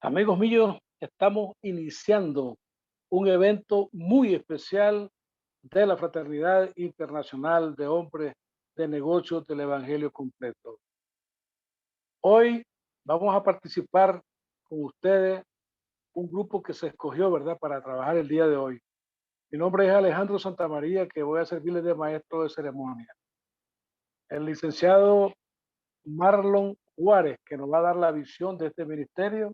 Amigos míos, estamos iniciando un evento muy especial de la Fraternidad Internacional de Hombres de Negocios del Evangelio Completo. Hoy vamos a participar con ustedes un grupo que se escogió, ¿verdad?, para trabajar el día de hoy. Mi nombre es Alejandro Santamaría, que voy a servirles de maestro de ceremonia. El licenciado Marlon Juárez, que nos va a dar la visión de este ministerio.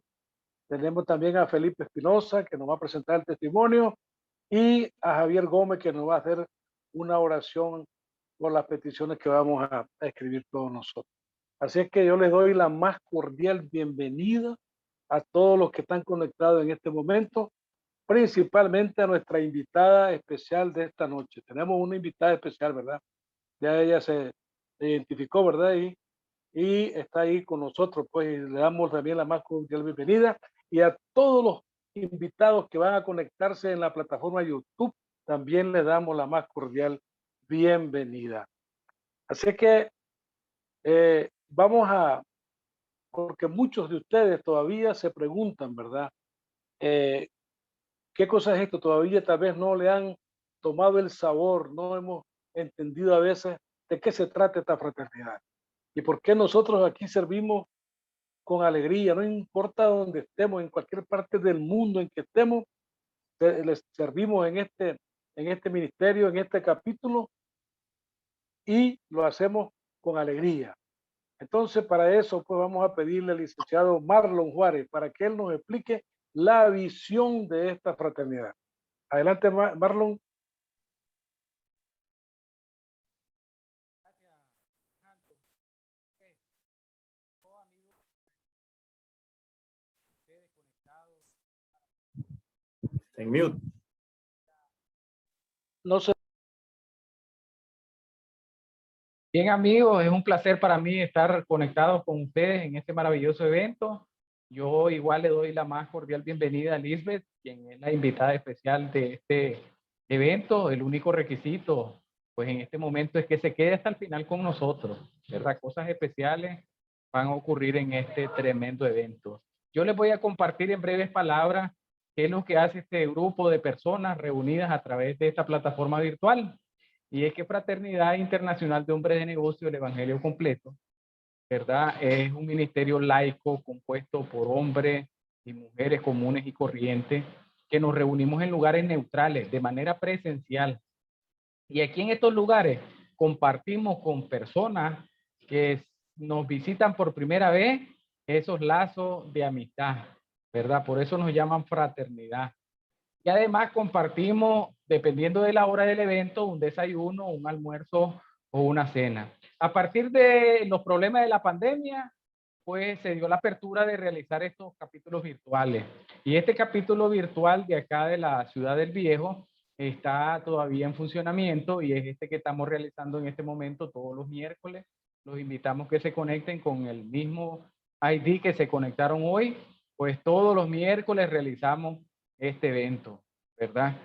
Tenemos también a Felipe Espinosa, que nos va a presentar el testimonio, y a Javier Gómez, que nos va a hacer una oración por las peticiones que vamos a escribir todos nosotros. Así es que yo les doy la más cordial bienvenida a todos los que están conectados en este momento, principalmente a nuestra invitada especial de esta noche. Tenemos una invitada especial, ¿verdad? Ya ella se identificó, ¿verdad? Y está ahí con nosotros, pues, y le damos también la más cordial bienvenida. Y a todos los invitados que van a conectarse en la plataforma YouTube, también le damos la más cordial bienvenida. Así que vamos a, porque muchos de ustedes todavía se preguntan, ¿verdad? Eh, ¿Qué cosa es esto? Todavía tal vez no le han tomado el sabor, no hemos entendido a veces de qué se trata esta fraternidad y por qué nosotros aquí servimos con alegría, no importa dónde estemos, en cualquier parte del mundo en que estemos, les servimos en este ministerio, en este capítulo, y lo hacemos con alegría. Entonces, para eso, pues vamos a pedirle al licenciado Marlon Juárez para que él nos explique la visión de esta fraternidad. Adelante, Marlon. En mute. No sé. Bien, amigos, es un placer para mí estar conectado con ustedes en este maravilloso evento. Yo igual le doy la más cordial bienvenida a Lisbeth, quien es la invitada especial de este evento. El único requisito, pues en este momento, es que se quede hasta el final con nosotros, ¿verdad? Cosas especiales van a ocurrir en este tremendo evento. Yo les voy a compartir en breves palabras qué es lo que hace este grupo de personas reunidas a través de esta plataforma virtual. Y es que Fraternidad Internacional de Hombres de Negocio del Evangelio Completo, ¿verdad? Es un ministerio laico compuesto por hombres y mujeres comunes y corrientes que nos reunimos en lugares neutrales de manera presencial. Y aquí en estos lugares compartimos con personas que nos visitan por primera vez esos lazos de amistad, ¿verdad? Por eso nos llaman fraternidad. Y además compartimos, dependiendo de la hora del evento, un desayuno, un almuerzo o una cena. A partir de los problemas de la pandemia, pues se dio la apertura de realizar estos capítulos virtuales. Y este capítulo virtual de acá de la Ciudad del Viejo está todavía en funcionamiento y es este que estamos realizando en este momento todos los miércoles. Los invitamos que se conecten con el mismo ID que se conectaron hoy, pues todos los miércoles realizamos este evento, ¿verdad?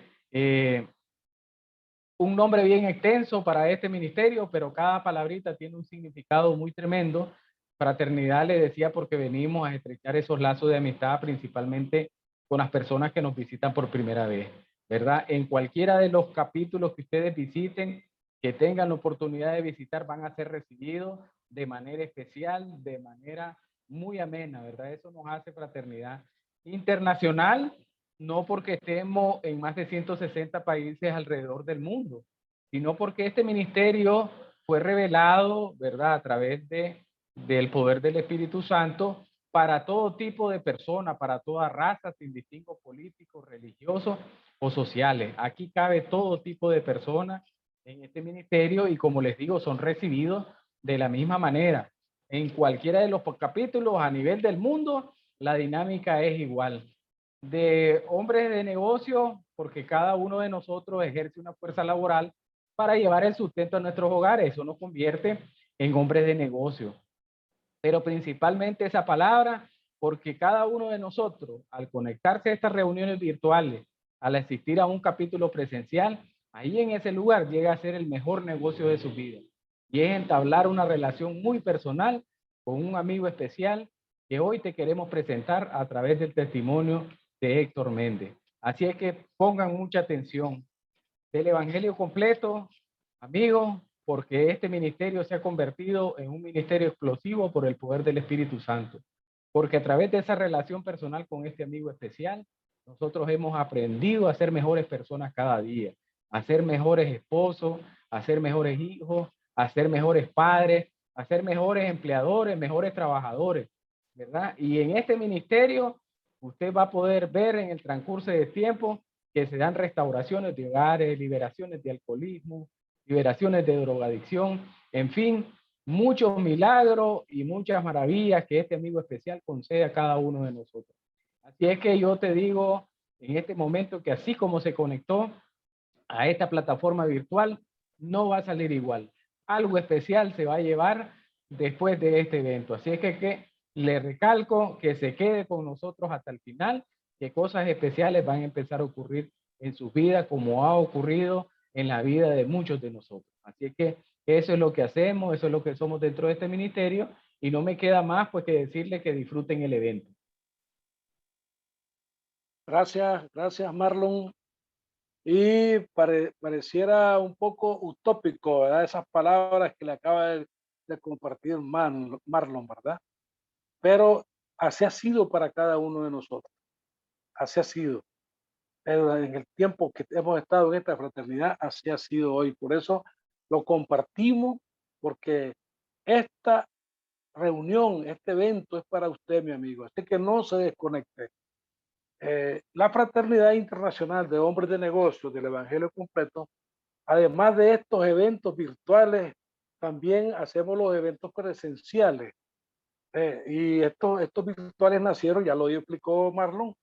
Un nombre bien extenso para este ministerio, pero cada palabrita tiene un significado muy tremendo. Fraternidad, le decía, porque venimos a estrechar esos lazos de amistad, principalmente con las personas que nos visitan por primera vez, ¿verdad? En cualquiera de los capítulos que ustedes visiten, que tengan la oportunidad de visitar, van a ser recibidos de manera especial, de manera muy amena, ¿verdad? Eso nos hace Fraternidad Internacional, no porque estemos en más de 160 países alrededor del mundo, sino porque este ministerio fue revelado, ¿verdad?, a través del poder del Espíritu Santo para todo tipo de personas, para toda raza, sin distingos políticos, religiosos o sociales. Aquí cabe todo tipo de personas en este ministerio y, como les digo, son recibidos de la misma manera. En cualquiera de los capítulos a nivel del mundo, la dinámica es igual. De hombres de negocio, porque cada uno de nosotros ejerce una fuerza laboral para llevar el sustento a nuestros hogares. Eso nos convierte en hombres de negocio. Pero principalmente esa palabra, porque cada uno de nosotros, al conectarse a estas reuniones virtuales, al asistir a un capítulo presencial, ahí en ese lugar llega a ser el mejor negocio de su vida. Y es entablar una relación muy personal con un amigo especial que hoy te queremos presentar a través del testimonio de Héctor Méndez. Así es que pongan mucha atención. Del Evangelio completo, amigos, porque este ministerio se ha convertido en un ministerio explosivo por el poder del Espíritu Santo. Porque a través de esa relación personal con este amigo especial, nosotros hemos aprendido a ser mejores personas cada día, a ser mejores esposos, a ser mejores hijos, a ser mejores padres, a ser mejores empleadores, mejores trabajadores, ¿verdad? Y en este ministerio, usted va a poder ver en el transcurso del tiempo que se dan restauraciones de hogares, liberaciones de alcoholismo, liberaciones de drogadicción, en fin, muchos milagros y muchas maravillas que este amigo especial concede a cada uno de nosotros. Así es que yo te digo en este momento que así como se conectó a esta plataforma virtual, no va a salir igual. Algo especial se va a llevar después de este evento. Así es que le recalco que se quede con nosotros hasta el final, que cosas especiales van a empezar a ocurrir en su vida como ha ocurrido en la vida de muchos de nosotros. Así es que eso es lo que hacemos, eso es lo que somos dentro de este ministerio y no me queda más pues que decirle que disfruten el evento. Gracias Marlon. Y pareciera un poco utópico, ¿verdad? Esas palabras que le acaba de compartir Marlon, ¿verdad? Pero así ha sido para cada uno de nosotros, así ha sido. Pero en el tiempo que hemos estado en esta fraternidad, así ha sido hoy. Por eso lo compartimos, porque esta reunión, este evento es para usted, mi amigo. Así que no se desconecte. La Fraternidad Internacional de Hombres de Negocios del Evangelio Completo, además de estos eventos virtuales, también hacemos los eventos presenciales. Y estos virtuales nacieron, ya lo explicó Marlon,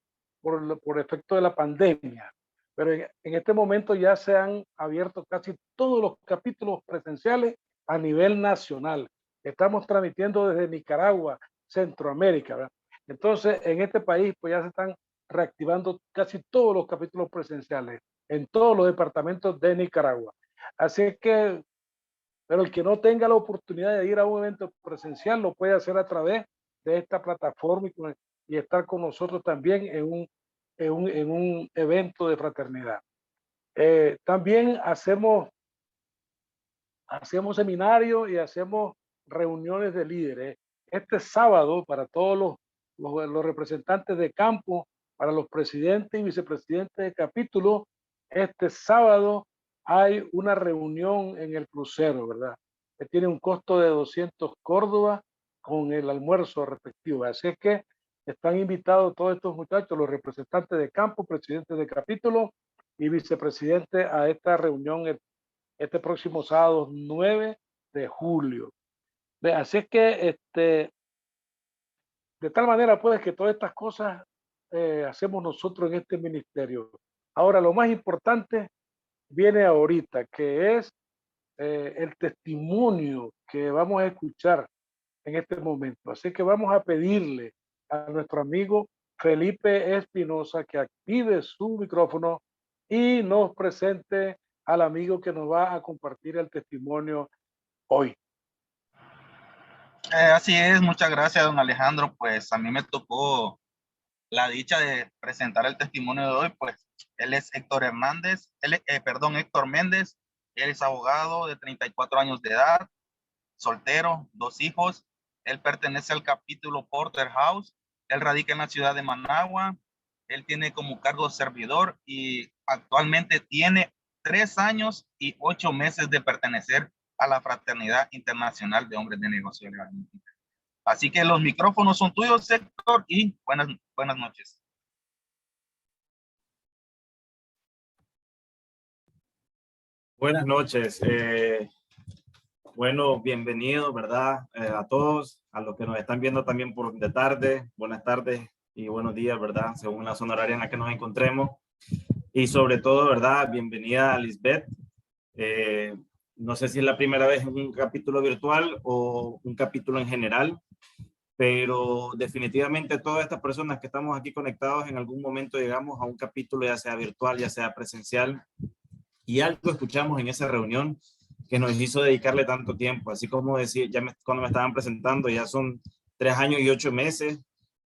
por efecto de la pandemia. Pero en este momento ya se han abierto casi todos los capítulos presenciales a nivel nacional. Estamos transmitiendo desde Nicaragua, Centroamérica, ¿verdad? Entonces, en este país, pues ya se están reactivando casi todos los capítulos presenciales en todos los departamentos de Nicaragua. Así que, pero el que no tenga la oportunidad de ir a un evento presencial lo puede hacer a través de esta plataforma y estar con nosotros también en un evento de fraternidad. También hacemos seminarios y hacemos reuniones de líderes. Este sábado, para todos los representantes de campo, para los presidentes y vicepresidentes de capítulo, este sábado hay una reunión en el crucero, ¿verdad? Que tiene un costo de 200 Córdoba con el almuerzo respectivo. Así es que están invitados todos estos muchachos, los representantes de campo, presidentes de capítulo y vicepresidentes a esta reunión este próximo sábado 9 de julio. Así es que de tal manera pues que todas estas cosas hacemos nosotros en este ministerio. Ahora lo más importante viene ahorita, que es el testimonio que vamos a escuchar en este momento. Así que vamos a pedirle a nuestro amigo Felipe Espinosa que active su micrófono y nos presente al amigo que nos va a compartir el testimonio hoy. Así es, muchas gracias, don Alejandro. Pues a mí me tocó la dicha de presentar el testimonio de hoy. Pues él es Héctor Méndez. Él es abogado de 34 años de edad, soltero, 2 hijos. Él pertenece al capítulo Porter House. Él radica en la ciudad de Managua. Él tiene como cargo servidor y actualmente tiene 3 años y 8 meses de pertenecer a la Fraternidad Internacional de Hombres de Negocios. Así que los micrófonos son tuyos, Héctor, y buenas noches. Buenas noches. Bueno, bienvenidos, ¿verdad? A todos, a los que nos están viendo también de tarde. Buenas tardes y buenos días, ¿verdad? Según la zona horaria en la que nos encontremos. Y sobre todo, ¿verdad? Bienvenida a Lisbeth. No sé si es la primera vez en un capítulo virtual o un capítulo en general, pero definitivamente todas estas personas que estamos aquí conectados en algún momento llegamos a un capítulo, ya sea virtual, ya sea presencial, y algo escuchamos en esa reunión que nos hizo dedicarle tanto tiempo. Así como decía, cuando me estaban presentando, ya son 3 años y 8 meses,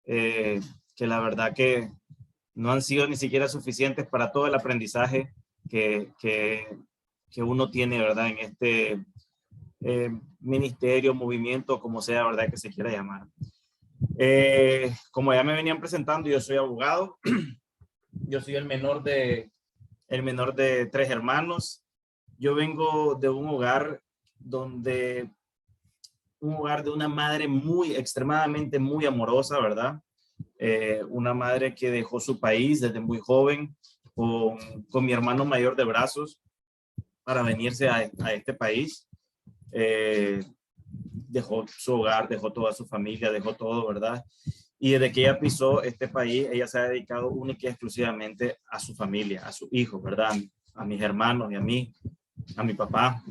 que la verdad que no han sido ni siquiera suficientes para todo el aprendizaje que uno tiene, ¿verdad? En este ministerio, movimiento, como sea, ¿verdad? Que se quiera llamar. Como ya me venían presentando, yo soy abogado. Yo soy el menor de 3 hermanos. Yo vengo de un hogar de una madre extremadamente muy amorosa, ¿verdad? Una madre que dejó su país desde muy joven con mi hermano mayor de brazos para venirse a este país. Dejó su hogar, dejó toda su familia, dejó todo, ¿verdad? Y desde que ella pisó este país, ella se ha dedicado única y exclusivamente a su familia, a su hijo, ¿verdad? A mis hermanos y a mí, a mi papá.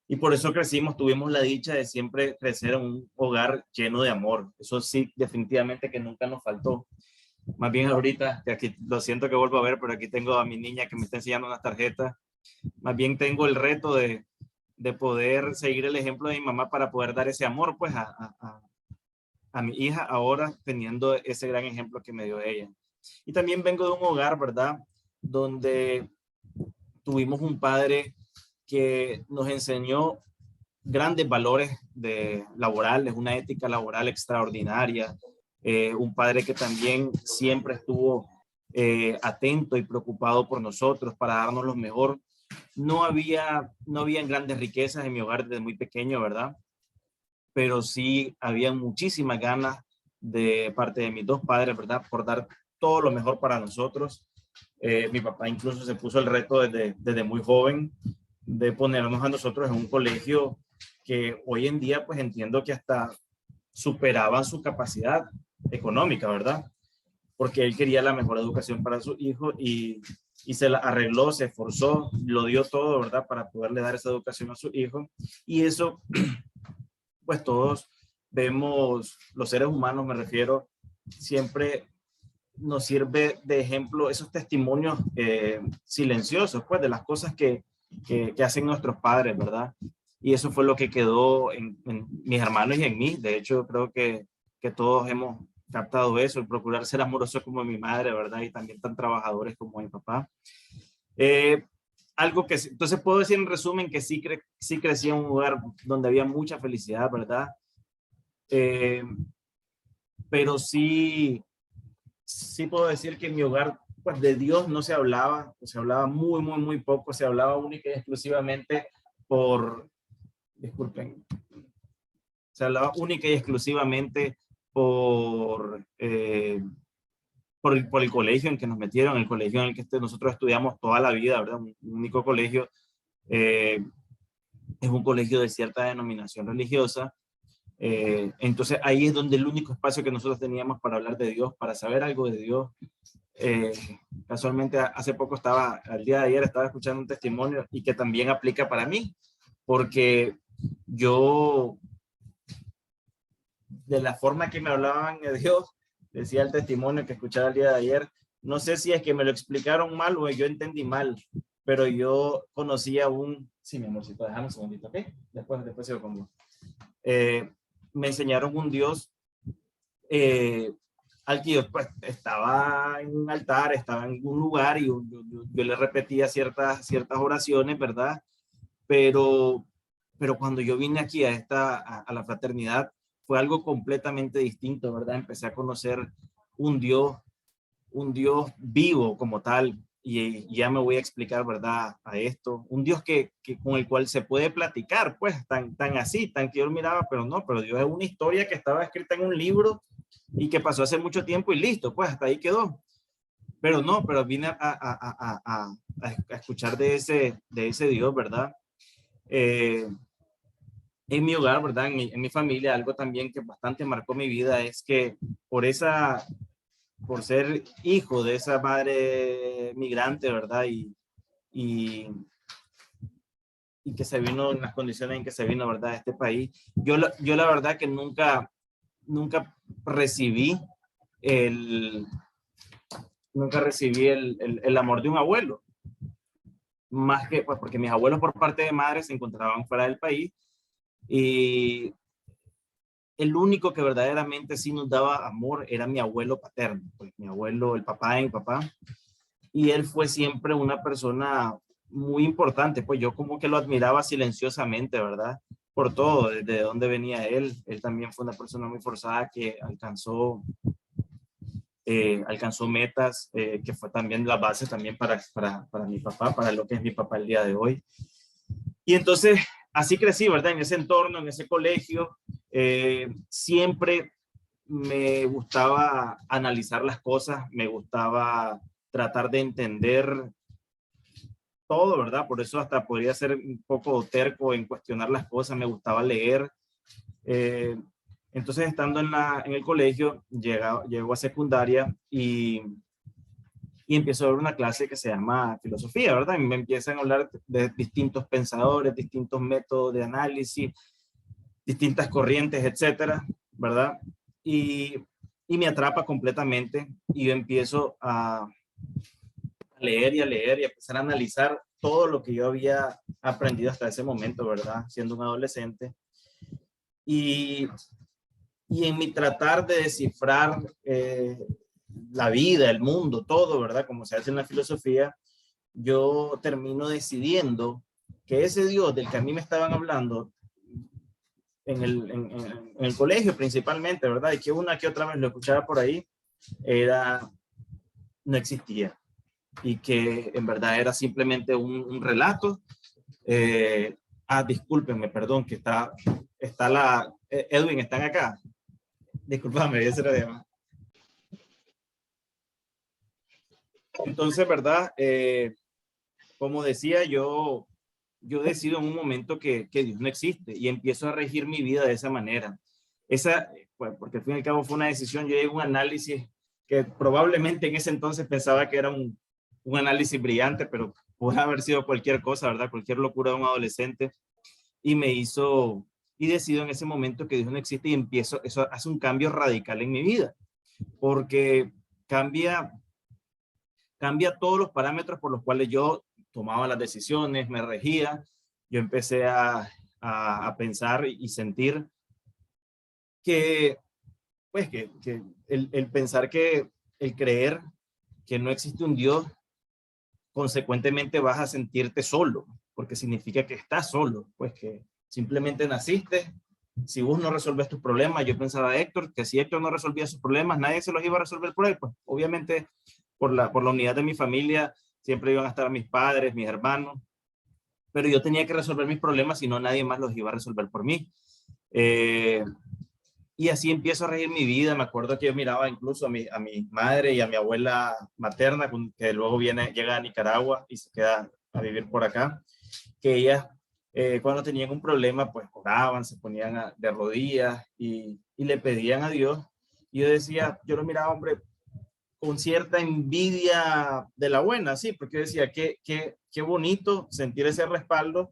Y por eso tuvimos la dicha de siempre crecer en un hogar lleno de amor. Eso sí, definitivamente que nunca nos faltó. Más bien ahorita, que aquí lo siento que vuelvo a ver, pero aquí tengo a mi niña que me está enseñando unas tarjetas. Más bien tengo el reto de poder seguir el ejemplo de mi mamá para poder dar ese amor, pues, a mi hija ahora, teniendo ese gran ejemplo que me dio ella. Y también vengo de un hogar, ¿verdad? Donde tuvimos un padre que nos enseñó grandes valores laborales, una ética laboral extraordinaria, un padre que también siempre estuvo atento y preocupado por nosotros para darnos lo mejor. No habían grandes riquezas en mi hogar desde muy pequeño, ¿verdad? Pero sí había muchísimas ganas de parte de mis dos padres, ¿verdad? Por dar todo lo mejor para nosotros. Mi papá incluso se puso el reto desde muy joven de ponernos a nosotros en un colegio que hoy en día pues entiendo que hasta superaban su capacidad económica, ¿verdad? Porque él quería la mejor educación para su hijo y se la arregló, se esforzó, lo dio todo, ¿verdad? Para poderle dar esa educación a su hijo. Y eso, pues todos vemos, los seres humanos me refiero, siempre nos sirve de ejemplo esos testimonios silenciosos, pues de las cosas que hacen nuestros padres, ¿verdad? Y eso fue lo que quedó en mis hermanos y en mí. De hecho, creo que todos hemos captado eso, el procurar ser amoroso como mi madre, ¿verdad? Y también tan trabajadores como mi papá. Algo que, entonces puedo decir en resumen que sí crecí en un lugar donde había mucha felicidad, ¿verdad? Pero sí puedo decir que en mi hogar, pues de Dios no se hablaba, se hablaba muy, muy, muy poco, se hablaba única y exclusivamente se hablaba única y exclusivamente por el colegio en que nos metieron, el colegio en el que nosotros estudiamos toda la vida, ¿verdad? Un único colegio, es un colegio de cierta denominación religiosa. Entonces ahí es donde el único espacio que nosotros teníamos para hablar de Dios, para saber algo de Dios. Casualmente hace poco el día de ayer estaba escuchando un testimonio y que también aplica para mí, porque yo, de la forma que me hablaban de Dios, decía el testimonio que escuchaba el día de ayer, no sé si es que me lo explicaron mal o yo entendí mal, pero yo conocía sí, mi amorcito, déjame un segundito, ¿ok? Después sigo con vos. Me enseñaron un Dios al que yo pues estaba en un altar, estaba en un lugar y yo le repetía ciertas oraciones, ¿verdad? Pero cuando yo vine aquí a la fraternidad fue algo completamente distinto, ¿verdad? Empecé a conocer un Dios vivo como tal, y ya me voy a explicar, ¿verdad? A esto, un Dios con el cual se puede platicar, pues, tan que yo miraba, pero Dios es una historia que estaba escrita en un libro y que pasó hace mucho tiempo y listo, pues, hasta ahí quedó. Pero vine a escuchar de ese Dios, ¿verdad? En mi hogar, ¿verdad? En mi familia, algo también que bastante marcó mi vida es que por ser hijo de esa madre migrante, ¿verdad? Y que se vino en las condiciones en que se vino, ¿verdad? A este país. Yo la verdad que nunca recibí el amor de un abuelo. Más que, pues, porque mis abuelos por parte de madre se encontraban fuera del país y el único que verdaderamente sí nos daba amor era mi abuelo paterno, pues mi abuelo, el papá de mi papá, y él fue siempre una persona muy importante, pues yo como que lo admiraba silenciosamente, ¿verdad? Por todo, desde dónde venía él. Él también fue una persona muy forzada que alcanzó metas, que fue también la base también para mi papá, para lo que es mi papá el día de hoy. Y entonces, así crecí, ¿verdad? En ese entorno, en ese colegio, siempre me gustaba analizar las cosas, me gustaba tratar de entender todo, ¿verdad? Por eso hasta podría ser un poco terco en cuestionar las cosas, me gustaba leer. Entonces, estando en el colegio, llego a secundaria y empiezo a ver una clase que se llama filosofía, ¿verdad? Y me empiezan a hablar de distintos pensadores, distintos métodos de análisis, distintas corrientes, etcétera, ¿verdad? Y me atrapa completamente y yo empiezo a leer y a leer y a empezar a analizar todo lo que yo había aprendido hasta ese momento, ¿verdad? Siendo un adolescente. Y en mi tratar de descifrar la vida, el mundo, todo, ¿verdad? Como se hace en la filosofía, yo termino decidiendo que ese Dios del que a mí me estaban hablando en el colegio principalmente, ¿verdad? Y que una que otra vez lo escuchaba por ahí, no existía. Y que en verdad era simplemente un relato. Discúlpenme, perdón, que está Edwin, ¿están acá? Discúlpame, ese era de más. Entonces, ¿verdad? Como decía, yo decido en un momento que Dios no existe y empiezo a regir mi vida de esa manera. Pues, porque al fin y al cabo fue una decisión, yo llegué a un análisis que probablemente en ese entonces pensaba que era un análisis brillante, pero puede haber sido cualquier cosa, ¿verdad? Cualquier locura de un adolescente. Y decido en ese momento que Dios no existe y eso hace un cambio radical en mi vida, porque cambia todos los parámetros por los cuales yo tomaba las decisiones, me regía. Yo empecé a pensar y sentir que, pues, que el pensar que el creer que no existe un Dios, consecuentemente vas a sentirte solo, porque significa que estás solo, pues que simplemente naciste. Si vos no resolves tus problemas, yo pensaba Héctor, que si Héctor no resolvía sus problemas, nadie se los iba a resolver por él. Pues obviamente por la unidad de mi familia, siempre iban a estar mis padres, mis hermanos, pero yo tenía que resolver mis problemas, si no nadie más los iba a resolver por mí. Y así empiezo a regir mi vida. Me acuerdo que yo miraba incluso a mi madre y a mi abuela materna, que luego llega a Nicaragua y se queda a vivir por acá, que ellas cuando tenían un problema, pues oraban, se ponían de rodillas y le pedían a Dios. Y yo decía, yo lo miraba, hombre, con cierta envidia de la buena, sí, porque yo decía, qué bonito sentir ese respaldo,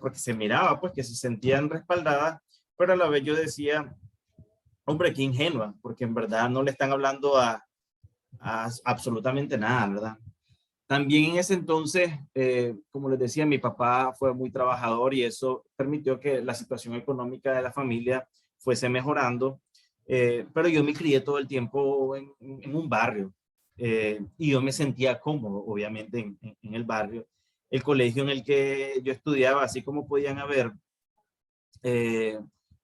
porque se miraba, pues, que se sentían respaldadas, pero a la vez yo decía, hombre, qué ingenua, porque en verdad no le están hablando a absolutamente nada, ¿verdad? También en ese entonces, como les decía, mi papá fue muy trabajador y eso permitió que la situación económica de la familia fuese mejorando, pero yo me crié todo el tiempo en un barrio y yo me sentía cómodo, obviamente, en el barrio. El colegio en el que yo estudiaba, así como podían haber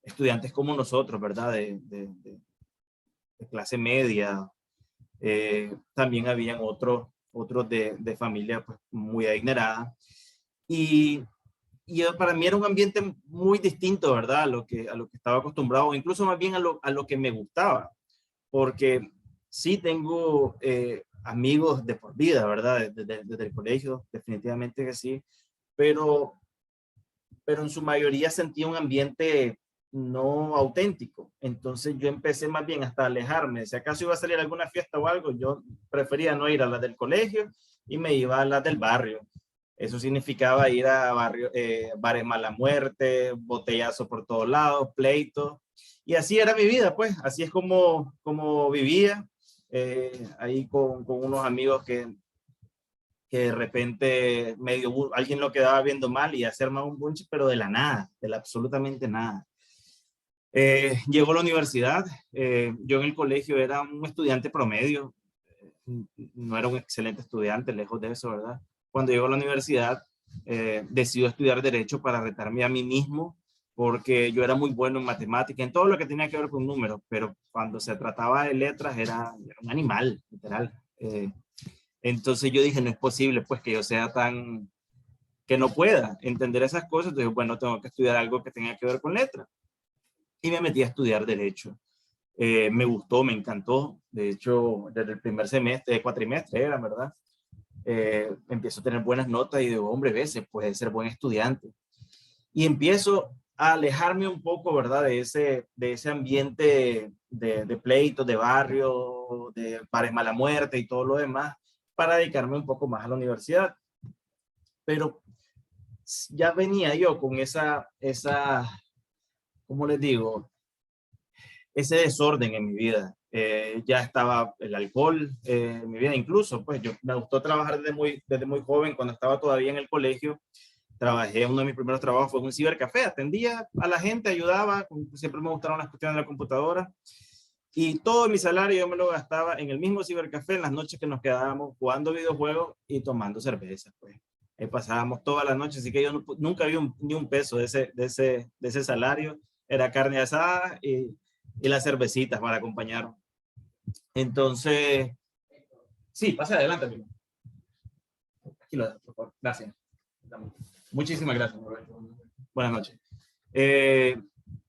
estudiantes como nosotros, ¿verdad? De clase media, también habían otros de familia pues, muy adinerada. Y para mí era un ambiente muy distinto, ¿verdad? A lo que estaba acostumbrado, incluso más bien a lo que me gustaba, porque sí tengo amigos de por vida, ¿verdad? Desde el colegio, definitivamente que sí, pero en su mayoría sentía un ambiente no auténtico. Entonces yo empecé más bien hasta alejarme. Si acaso iba a salir a alguna fiesta o algo, yo prefería no ir a las del colegio y me iba a las del barrio. Eso significaba ir a bares mala muerte, botellazo por todos lados, pleitos. Y así era mi vida, pues. Así es como vivía. Ahí con unos amigos que de repente alguien lo quedaba viendo mal y hacer más un bunch, pero de la nada, de la absolutamente nada. Llego a la universidad. Yo en el colegio era un estudiante promedio, no era un excelente estudiante, lejos de eso, ¿verdad? Cuando llego a la universidad, decido estudiar Derecho para retarme a mí mismo, porque yo era muy bueno en matemática, en todo lo que tenía que ver con números, pero cuando se trataba de letras era un animal, literal. Entonces yo dije, no es posible pues que yo sea tan, que no pueda entender esas cosas. Entonces, bueno, tengo que estudiar algo que tenga que ver con letras. Y me metí a estudiar Derecho. Me gustó, me encantó. De hecho, desde el primer semestre, cuatrimestre era, ¿verdad? Empiezo a tener buenas notas y digo, hombre, ve, se puede ser buen estudiante. Y empiezo a alejarme un poco, ¿verdad? De ese ambiente de pleitos, de barrio, de bares mala muerte y todo lo demás, para dedicarme un poco más a la universidad. Pero ya venía yo con esa ¿cómo les digo? Ese desorden en mi vida. Ya estaba el alcohol en mi vida, incluso, pues yo me gustó trabajar desde muy joven. Cuando estaba todavía en el colegio, trabajé, uno de mis primeros trabajos fue en un cibercafé, atendía a la gente, ayudaba, siempre me gustaron las cuestiones de la computadora, y todo mi salario yo me lo gastaba en el mismo cibercafé en las noches que nos quedábamos jugando videojuegos y tomando cerveza, pues. Pasábamos todas las noches, así que yo nunca vi ni un peso de ese salario. Era carne asada y las cervecitas para acompañar. Entonces, sí, pase adelante, amigo. Aquí lo dejo, por favor. Gracias. Muchísimas gracias. Buenas noches.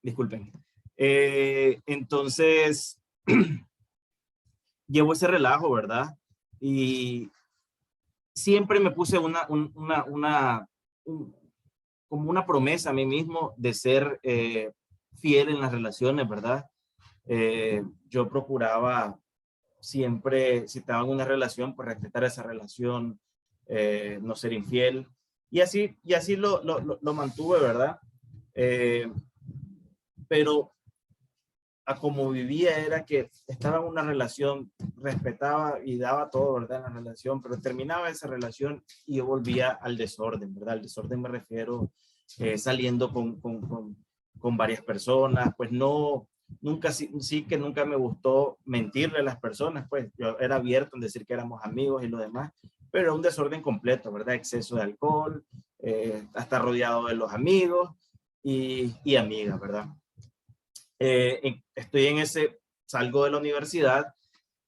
Disculpen. Entonces, llevo ese relajo, ¿verdad? Y siempre me puse como una promesa a mí mismo de ser fiel en las relaciones, ¿verdad? Yo procuraba siempre, si estaba en una relación, pues respetar esa relación, no ser infiel. Y así lo mantuve, ¿verdad? Pero a como vivía era que estaba en una relación, respetaba y daba todo, ¿verdad? En la relación, pero terminaba esa relación y yo volvía al desorden, ¿verdad? Al desorden me refiero saliendo con varias personas, pues no, nunca, sí que nunca me gustó mentirle a las personas, pues yo era abierto en decir que éramos amigos y lo demás, pero era un desorden completo, ¿verdad? Exceso de alcohol, hasta rodeado de los amigos y amigas, ¿verdad? Estoy en salgo de la universidad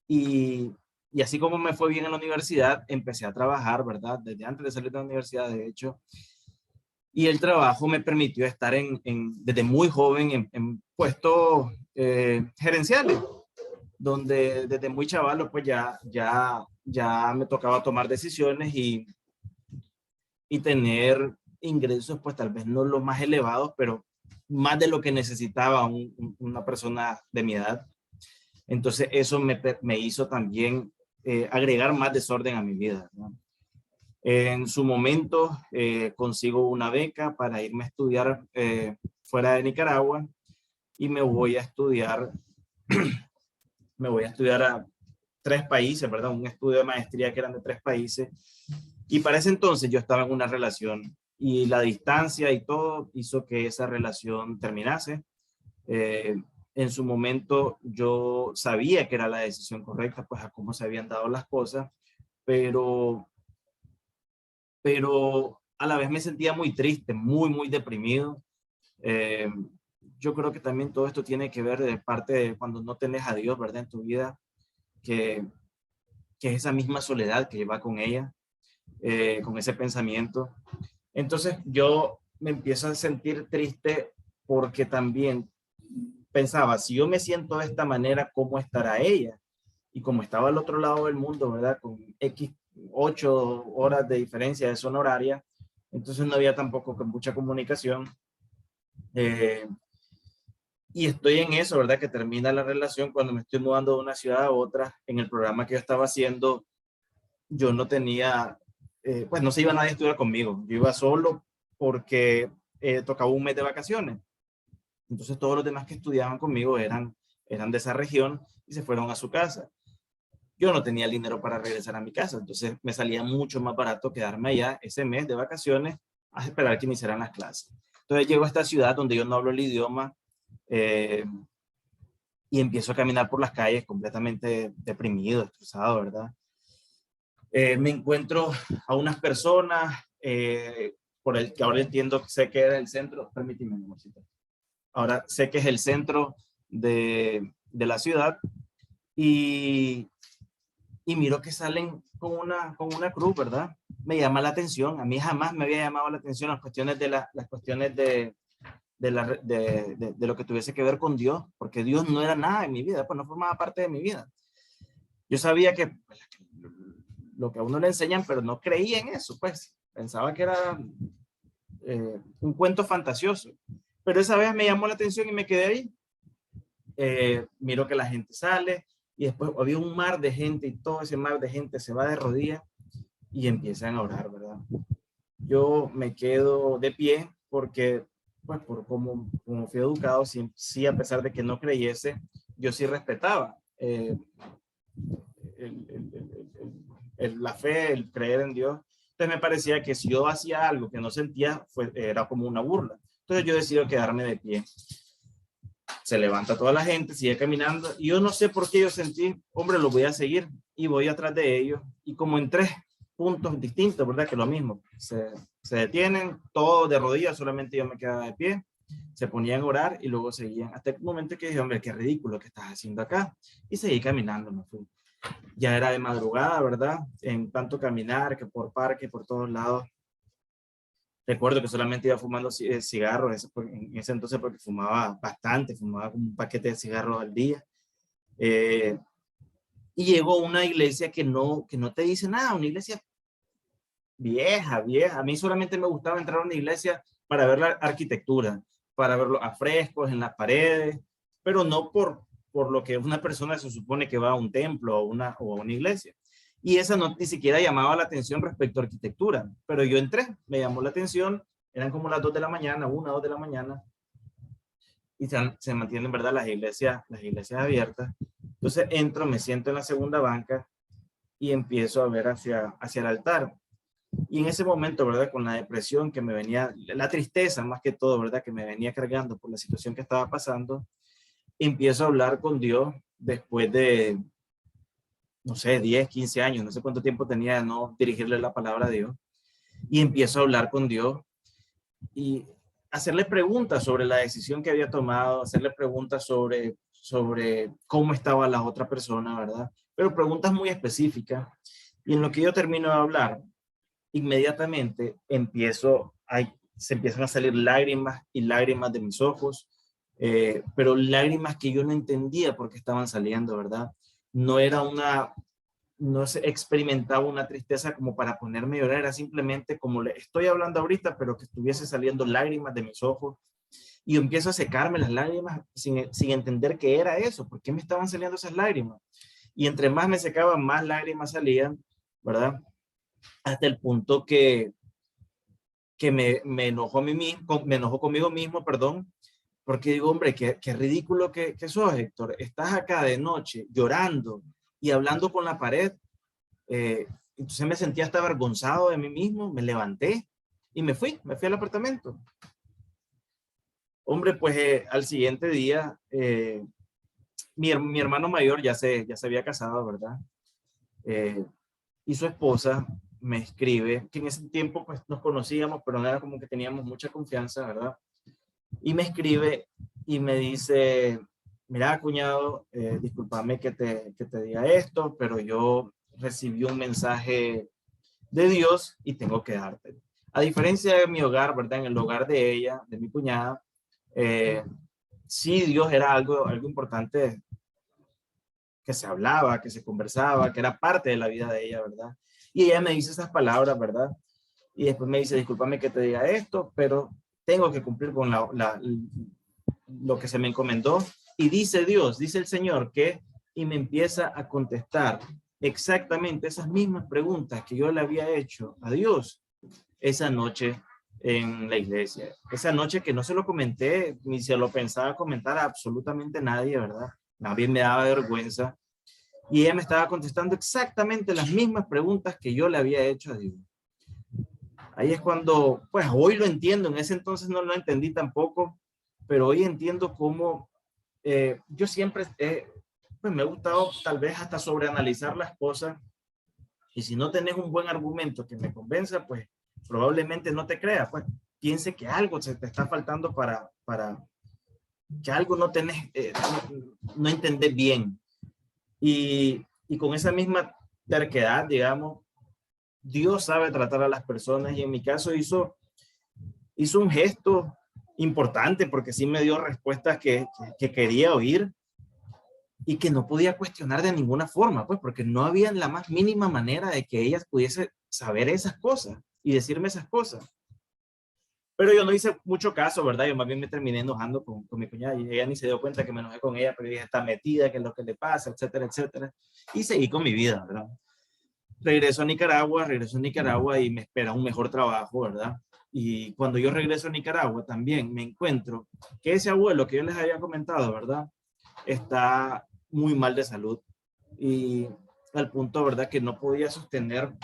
y así como me fue bien en la universidad, empecé a trabajar, ¿verdad? Desde antes de salir de la universidad, de hecho. Y el trabajo me permitió estar desde muy joven en puestos gerenciales, donde desde muy chavalo pues ya me tocaba tomar decisiones y tener ingresos pues tal vez no los más elevados, pero más de lo que necesitaba una persona de mi edad. Entonces eso me hizo también agregar más desorden a mi vida, ¿no? En su momento consigo una beca para irme a estudiar fuera de Nicaragua y me voy a estudiar a 3 países, ¿verdad? Un estudio de maestría que eran de 3 países. Y para ese entonces yo estaba en una relación y la distancia y todo hizo que esa relación terminase. En su momento yo sabía que era la decisión correcta, pues a cómo se habían dado las cosas, pero a la vez me sentía muy triste, muy deprimido. Yo creo que también todo esto tiene que ver de parte de cuando no tenés a Dios, ¿verdad? En tu vida, que es esa misma soledad que lleva con ella, con ese pensamiento. Entonces yo me empiezo a sentir triste porque también pensaba, si yo me siento de esta manera, ¿cómo estará ella? Y como estaba al otro lado del mundo, ¿verdad? Con 8 horas de diferencia de zona horaria, entonces no había tampoco mucha comunicación. Y estoy en eso, ¿verdad? Que termina la relación cuando me estoy mudando de una ciudad a otra. En el programa que yo estaba haciendo, yo no tenía, pues no se iba nadie a estudiar conmigo. Yo iba solo porque tocaba un mes de vacaciones. Entonces todos los demás que estudiaban conmigo eran de esa región y se fueron a su casa. Yo no tenía el dinero para regresar a mi casa, entonces me salía mucho más barato quedarme allá ese mes de vacaciones a esperar que iniciaran las clases. Entonces llego a esta ciudad donde yo no hablo el idioma, Y empiezo a caminar por las calles completamente deprimido, destrozado, ¿verdad? Me encuentro a unas personas por el que ahora entiendo, sé que era el centro, permíteme, amorcito. Ahora sé que es el centro de la ciudad y miro que salen con una cruz, ¿verdad? Me llama la atención, a mí jamás me había llamado la atención las cuestiones las cuestiones de lo que tuviese que ver con Dios, porque Dios no era nada en mi vida, pues no formaba parte de mi vida. Yo sabía que pues, lo que a uno le enseñan, pero no creía en eso, pues pensaba que era un cuento fantasioso, pero esa vez me llamó la atención y me quedé ahí. Miro que la gente sale y después había un mar de gente y todo ese mar de gente se va de rodillas y empiezan a orar, ¿verdad? Yo me quedo de pie porque, pues, por como fui educado, sí, a pesar de que no creyese, yo sí respetaba la fe, el creer en Dios. Entonces me parecía que si yo hacía algo que no sentía, era como una burla. Entonces yo decido quedarme de pie. Se levanta toda la gente, sigue caminando, y yo no sé por qué yo sentí, hombre, lo voy a seguir, y voy atrás de ellos, y como en 3 puntos distintos, ¿verdad? Que lo mismo, se detienen, todos de rodillas, solamente yo me quedaba de pie, se ponían a orar, y luego seguían, hasta el momento que dije, hombre, qué ridículo que estás haciendo acá, y seguí caminando, me fui. Ya era de madrugada, ¿verdad? En tanto caminar, que por parque, por todos lados. Recuerdo que solamente iba fumando cigarros en ese entonces porque fumaba bastante, fumaba como un paquete de cigarros al día. Y llegó una iglesia que no te dice nada, una iglesia vieja. A mí solamente me gustaba entrar a una iglesia para ver la arquitectura, para ver los afrescos en las paredes, pero no por lo que una persona se supone que va a un templo o a una iglesia. Y esa ni siquiera llamaba la atención respecto a arquitectura, pero yo entré, me llamó la atención, eran como las 2 de la mañana, 1 o 2 de la mañana, y se mantienen, ¿verdad? Las iglesias abiertas. Entonces entro, me siento en la segunda banca y empiezo a ver hacia el altar. Y en ese momento, ¿verdad? Con la depresión que me venía, la tristeza más que todo, ¿verdad? Que me venía cargando por la situación que estaba pasando, empiezo a hablar con Dios después de, no sé, 10, 15 años, no sé cuánto tiempo tenía de no dirigirle la palabra a Dios, y empiezo a hablar con Dios y hacerle preguntas sobre la decisión que había tomado, hacerle preguntas sobre cómo estaba la otra persona, ¿verdad? Pero preguntas muy específicas. Y en lo que yo termino de hablar, inmediatamente se empiezan a salir lágrimas y lágrimas de mis ojos, pero lágrimas que yo no entendía por qué estaban saliendo, ¿verdad? No se experimentaba una tristeza como para ponerme a llorar, era simplemente como le estoy hablando ahorita, pero que estuviese saliendo lágrimas de mis ojos, y yo empiezo a secarme las lágrimas sin entender qué era eso, por qué me estaban saliendo esas lágrimas, y entre más me secaba, más lágrimas salían, ¿verdad? Hasta el punto que me enojó conmigo mismo, perdón, porque digo, hombre, qué ridículo que sos, Héctor, estás acá de noche llorando y hablando con la pared. Entonces me sentía hasta avergonzado de mí mismo, me levanté y me fui al apartamento. Hombre, pues al siguiente día, mi hermano mayor ya se había casado, ¿verdad? Y su esposa me escribe, que en ese tiempo pues nos conocíamos, pero no era como que teníamos mucha confianza, ¿verdad? Y me escribe y me dice, mira, cuñado, discúlpame que te diga esto, pero yo recibí un mensaje de Dios y tengo que dártelo. A diferencia de mi hogar, ¿verdad? En el hogar de ella, de mi cuñada, sí, Dios era algo importante que se hablaba, que se conversaba, que era parte de la vida de ella, ¿verdad? Y ella me dice esas palabras, ¿verdad? Y después me dice, discúlpame que te diga esto, pero tengo que cumplir con lo que se me encomendó. Y dice Dios, dice el Señor que, y me empieza a contestar exactamente esas mismas preguntas que yo le había hecho a Dios esa noche en la iglesia. Esa noche que no se lo comenté, ni se lo pensaba comentar a absolutamente nadie, ¿verdad? Más bien me daba vergüenza. Y ella me estaba contestando exactamente las mismas preguntas que yo le había hecho a Dios. Ahí es cuando, pues hoy lo entiendo, en ese entonces no lo entendí tampoco, pero hoy entiendo cómo yo siempre pues me ha gustado tal vez hasta sobreanalizar las cosas, y si no tenés un buen argumento que me convenza, pues probablemente no te crea, pues piense que algo se te está faltando para que algo no tenés, no entendés bien. Y con esa misma terquedad, digamos, Dios sabe tratar a las personas, y en mi caso hizo un gesto importante, porque sí me dio respuestas que quería oír y que no podía cuestionar de ninguna forma, pues porque no había la más mínima manera de que ella pudiese saber esas cosas y decirme esas cosas. Pero yo no hice mucho caso, ¿verdad? Yo más bien me terminé enojando con mi cuñada, y ella ni se dio cuenta que me enojé con ella, pero ella está metida, que es lo que le pasa, etcétera, etcétera. Y seguí con mi vida, ¿verdad? Regreso a Nicaragua y me espera un mejor trabajo, ¿verdad? Y cuando yo regreso a Nicaragua también me encuentro que ese abuelo que yo les había comentado, ¿verdad? Está muy mal de salud, y al punto, ¿verdad?, que no podía sostener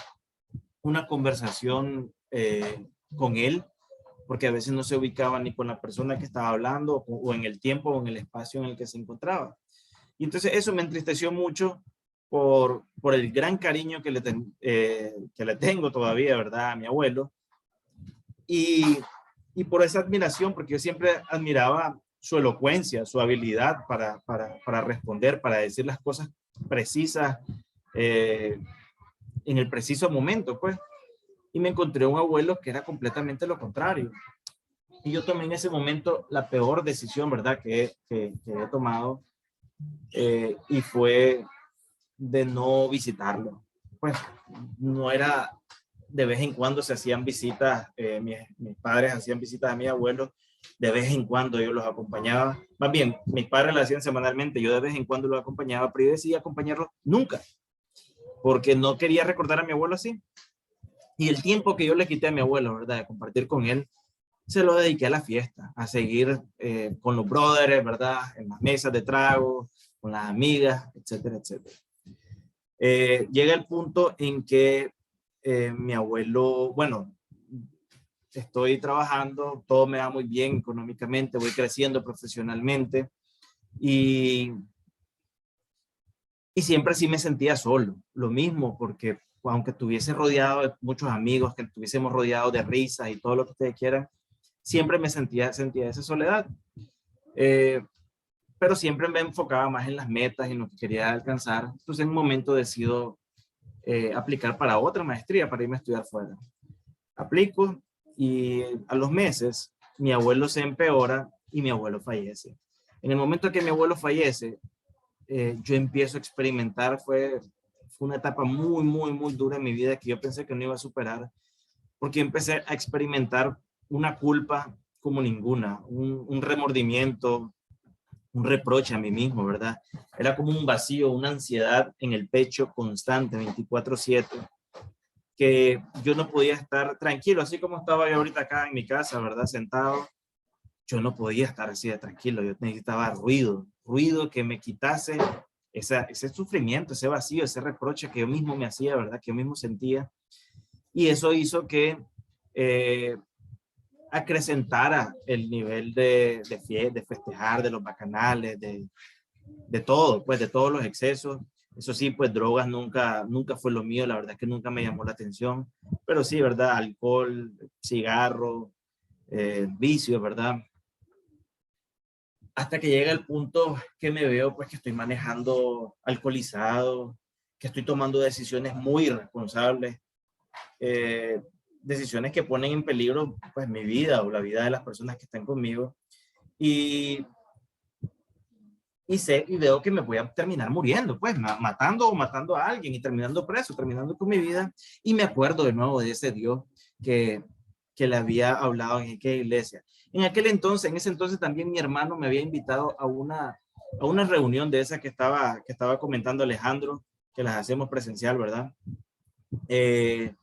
una conversación con él, porque a veces no se ubicaba ni con la persona que estaba hablando, o en el tiempo o en el espacio en el que se encontraba. Y entonces eso me entristeció mucho por el gran cariño que le tengo todavía, ¿verdad?, a mi abuelo. Y por esa admiración, porque yo siempre admiraba su elocuencia, su habilidad para responder, para decir las cosas precisas en el preciso momento, pues. Y me encontré un abuelo que era completamente lo contrario. Y yo tomé en ese momento la peor decisión, ¿verdad?, que he tomado, y fue de no visitarlo. Pues no era, de vez en cuando se hacían visitas, mis padres hacían visitas a mi abuelo, de vez en cuando yo los acompañaba, más bien mis padres lo hacían semanalmente, yo de vez en cuando los acompañaba, pero yo decidí acompañarlos nunca, porque no quería recordar a mi abuelo así. Y el tiempo que yo le quité a mi abuelo, ¿verdad?, de compartir con él, se lo dediqué a la fiesta, a seguir con los brothers, ¿verdad?, en las mesas de trago, con las amigas, etcétera, etcétera. Llega el punto en que mi abuelo, bueno, estoy trabajando, todo me va muy bien económicamente, voy creciendo profesionalmente, y siempre sí me sentía solo, lo mismo, porque aunque estuviese rodeado de muchos amigos, que estuviésemos rodeados de risas y todo lo que ustedes quieran, siempre me sentía esa soledad. Pero siempre me enfocaba más en las metas y en lo que quería alcanzar. Entonces en un momento decido aplicar para otra maestría, para irme a estudiar fuera. Aplico, y a los meses mi abuelo se empeora y mi abuelo fallece. En el momento que mi abuelo fallece, yo empiezo a experimentar, fue una etapa muy, muy, muy dura en mi vida, que yo pensé que no iba a superar, porque empecé a experimentar una culpa como ninguna, un remordimiento, un reproche a mí mismo, ¿verdad? Era como un vacío, una ansiedad en el pecho constante, 24/7, que yo no podía estar tranquilo, así como estaba yo ahorita acá en mi casa, ¿verdad?, sentado. Yo no podía estar así de tranquilo, yo necesitaba ruido que me quitase ese sufrimiento, ese vacío, ese reproche que yo mismo me hacía, ¿verdad?, que yo mismo sentía. Y eso hizo que acrecentara el nivel de festejar, de los bacanales, de todo, pues de todos los excesos. Eso sí, pues drogas nunca fue lo mío, la verdad es que nunca me llamó la atención, pero sí, ¿verdad?, alcohol, cigarro, vicios, ¿verdad? Hasta que llega el punto que me veo, pues, que estoy manejando alcoholizado, que estoy tomando decisiones muy irresponsables, decisiones que ponen en peligro, pues, mi vida o la vida de las personas que están conmigo, y veo que me voy a terminar muriendo, pues, matando a alguien y terminando preso, terminando con mi vida. Y me acuerdo de nuevo de ese Dios que le había hablado en aquella iglesia. En ese entonces también mi hermano me había invitado a una reunión de esa que estaba comentando Alejandro, que las hacemos presencial, ¿verdad? Que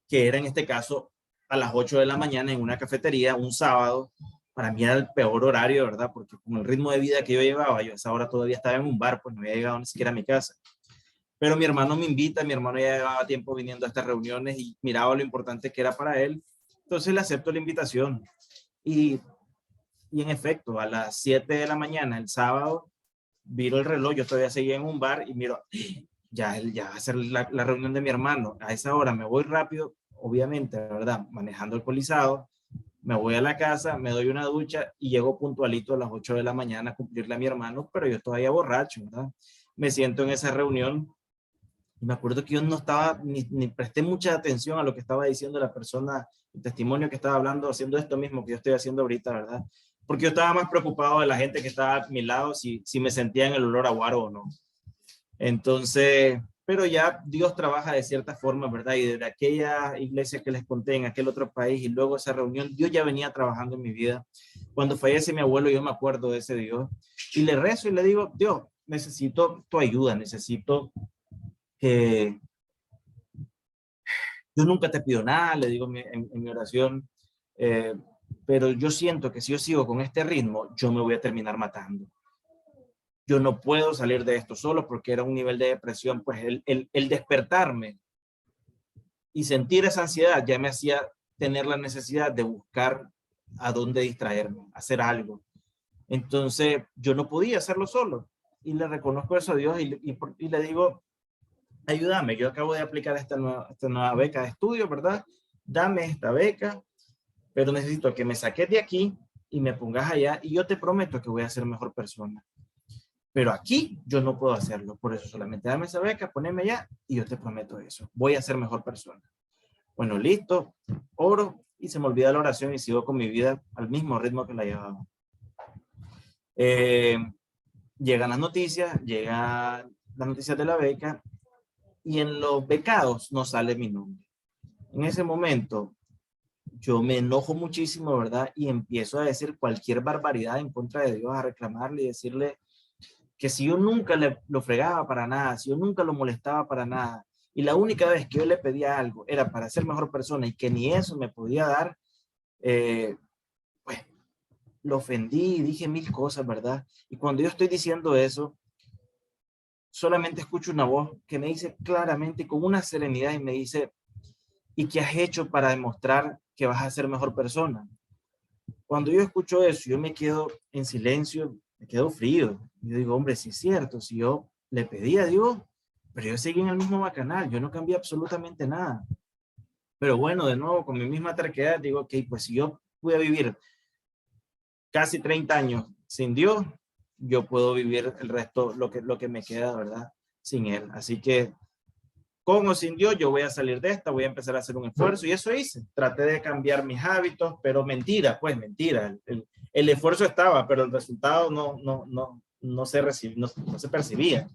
era en este caso a las 8 de la mañana en una cafetería, un sábado. Para mí era el peor horario, ¿verdad? Porque con el ritmo de vida que yo llevaba, yo a esa hora todavía estaba en un bar, pues no había llegado ni siquiera a mi casa. Pero mi hermano me invita, mi hermano ya llevaba tiempo viniendo a estas reuniones y miraba lo importante que era para él. Entonces le acepto la invitación. Y Y en efecto, a las 7 de la mañana, el sábado, miro el reloj, yo todavía seguía en un bar y miro, ya va a ser la reunión de mi hermano. A esa hora me voy rápido, obviamente, ¿verdad? Manejando alcoholizado, me voy a la casa, me doy una ducha y llego puntualito a las 8 de la mañana a cumplirle a mi hermano, pero yo todavía borracho, ¿verdad? Me siento en esa reunión y me acuerdo que yo no estaba, ni presté mucha atención a lo que estaba diciendo la persona, el testimonio que estaba hablando, haciendo esto mismo que yo estoy haciendo ahorita, ¿verdad? Porque yo estaba más preocupado de la gente que estaba a mi lado, si me sentía en el olor a guaro o no. Entonces, pero ya Dios trabaja de cierta forma, ¿verdad? Y desde aquella iglesia que les conté en aquel otro país y luego esa reunión, Dios ya venía trabajando en mi vida. Cuando fallece mi abuelo, yo me acuerdo de ese Dios y le rezo y le digo, Dios, necesito tu ayuda, necesito que... Yo nunca te pido nada, le digo en mi oración, pero yo siento que si yo sigo con este ritmo, yo me voy a terminar matando. Yo no puedo salir de esto solo porque era un nivel de depresión, pues el despertarme y sentir esa ansiedad ya me hacía tener la necesidad de buscar a dónde distraerme, hacer algo. Entonces yo no podía hacerlo solo y le reconozco eso a Dios y le digo, ayúdame, yo acabo de aplicar esta nueva beca de estudio, ¿verdad? Dame esta beca, pero necesito que me saques de aquí y me pongas allá y yo te prometo que voy a ser mejor persona. Pero aquí yo no puedo hacerlo, por eso solamente dame esa beca, poneme allá y yo te prometo eso. Voy a ser mejor persona. Bueno, listo, oro y se me olvida la oración y sigo con mi vida al mismo ritmo que la llevaba. Llegan las noticias de la beca y en los becados no sale mi nombre. En ese momento yo me enojo muchísimo, ¿verdad? Y empiezo a decir cualquier barbaridad en contra de Dios, a reclamarle y decirle que si yo nunca lo fregaba para nada, si yo nunca lo molestaba para nada, y la única vez que yo le pedía algo era para ser mejor persona y que ni eso me podía dar, pues lo ofendí y dije mil cosas, ¿verdad? Y cuando yo estoy diciendo eso, solamente escucho una voz que me dice claramente, con una serenidad, y me dice, ¿y qué has hecho para demostrar que vas a ser mejor persona? Cuando yo escucho eso, yo me quedo en silencio, me quedo frío. Yo digo, hombre, sí es cierto, si yo le pedí a Dios, pero yo seguí en el mismo bacanal, yo no cambié absolutamente nada. Pero bueno, de nuevo, con mi misma terquedad, digo, ok, pues si yo pude vivir casi 30 años sin Dios, yo puedo vivir el resto, lo que me queda, ¿verdad? Sin Él. Así que, con o sin Dios, yo voy a salir de esta, voy a empezar a hacer un esfuerzo, y eso hice. Traté de cambiar mis hábitos, pero mentira, pues mentira. El esfuerzo estaba, pero el resultado no se percibía.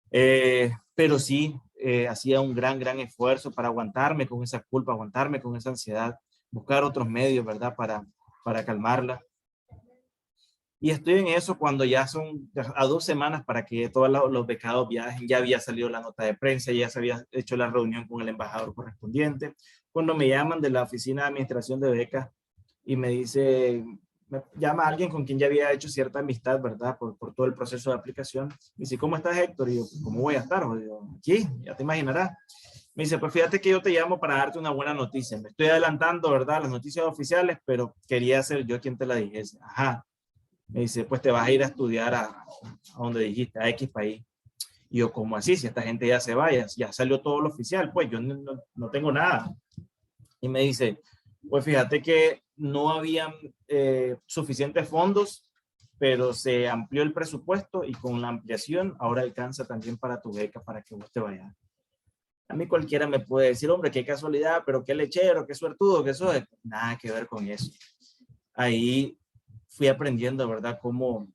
Pero sí, hacía un gran esfuerzo para aguantarme con esa culpa, aguantarme con esa ansiedad, buscar otros medios, ¿verdad? Para calmarla. Y estoy en eso cuando ya son a 2 semanas para que todos los becados viajen. Ya había salido la nota de prensa, ya se había hecho la reunión con el embajador correspondiente. Cuando me llaman de la oficina de administración de becas y me dice, me llama alguien con quien ya había hecho cierta amistad, ¿verdad? Por todo el proceso de aplicación. Me dice, ¿cómo estás, Héctor? Y yo, ¿cómo voy a estar? Y yo, aquí, ya te imaginarás. Me dice, pues fíjate que yo te llamo para darte una buena noticia. Me estoy adelantando, ¿verdad? Las noticias oficiales, pero quería ser yo quien te la dijese. Ajá. Me dice, pues te vas a ir a estudiar a donde dijiste, a X país. Y yo, ¿cómo así? Si esta gente ya se vaya, ya salió todo lo oficial, pues yo no tengo nada. Y me dice, pues fíjate que no habían suficientes fondos, pero se amplió el presupuesto y con la ampliación ahora alcanza también para tu beca, para que vos te vayas. A mí cualquiera me puede decir, hombre, qué casualidad, pero qué lechero, qué suertudo, que eso es. Nada que ver con eso. Ahí fui aprendiendo, ¿verdad? Como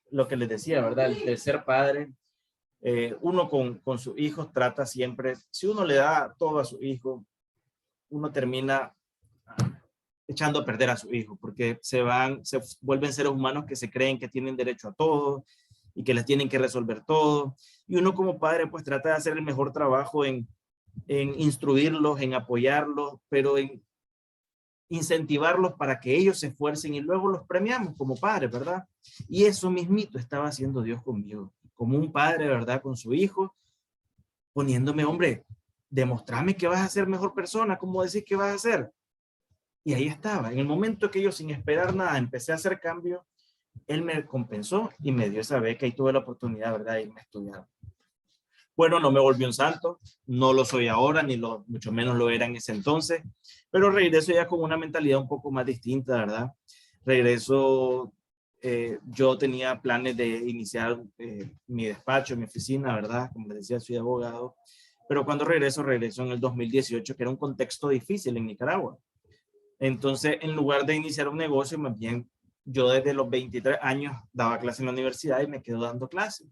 lo que les decía, ¿verdad? El ser padre, uno con sus hijos trata siempre, si uno le da todo a su hijo, uno termina echando a perder a su hijo, porque se vuelven seres humanos que se creen que tienen derecho a todo y que les tienen que resolver todo. Y uno como padre pues trata de hacer el mejor trabajo en instruirlos, en apoyarlos, pero en incentivarlos para que ellos se esfuercen y luego los premiamos como padres, ¿verdad? Y eso mismito estaba haciendo Dios conmigo, como un padre, ¿verdad? Con su hijo, poniéndome, hombre, demostrame que vas a ser mejor persona, ¿cómo decís que vas a ser? Y ahí estaba. En el momento que yo, sin esperar nada, empecé a hacer cambio, él me compensó y me dio esa beca y tuve la oportunidad, ¿verdad?, de irme a estudiar. Bueno, no me volví un santo, no lo soy ahora, mucho menos lo era en ese entonces, pero regreso ya con una mentalidad un poco más distinta, ¿verdad? Regreso, yo tenía planes de iniciar mi despacho, mi oficina, ¿verdad? Como les decía, soy abogado, pero cuando regreso en el 2018, que era un contexto difícil en Nicaragua. Entonces, en lugar de iniciar un negocio, más bien, yo desde los 23 años daba clase en la universidad y me quedo dando clases.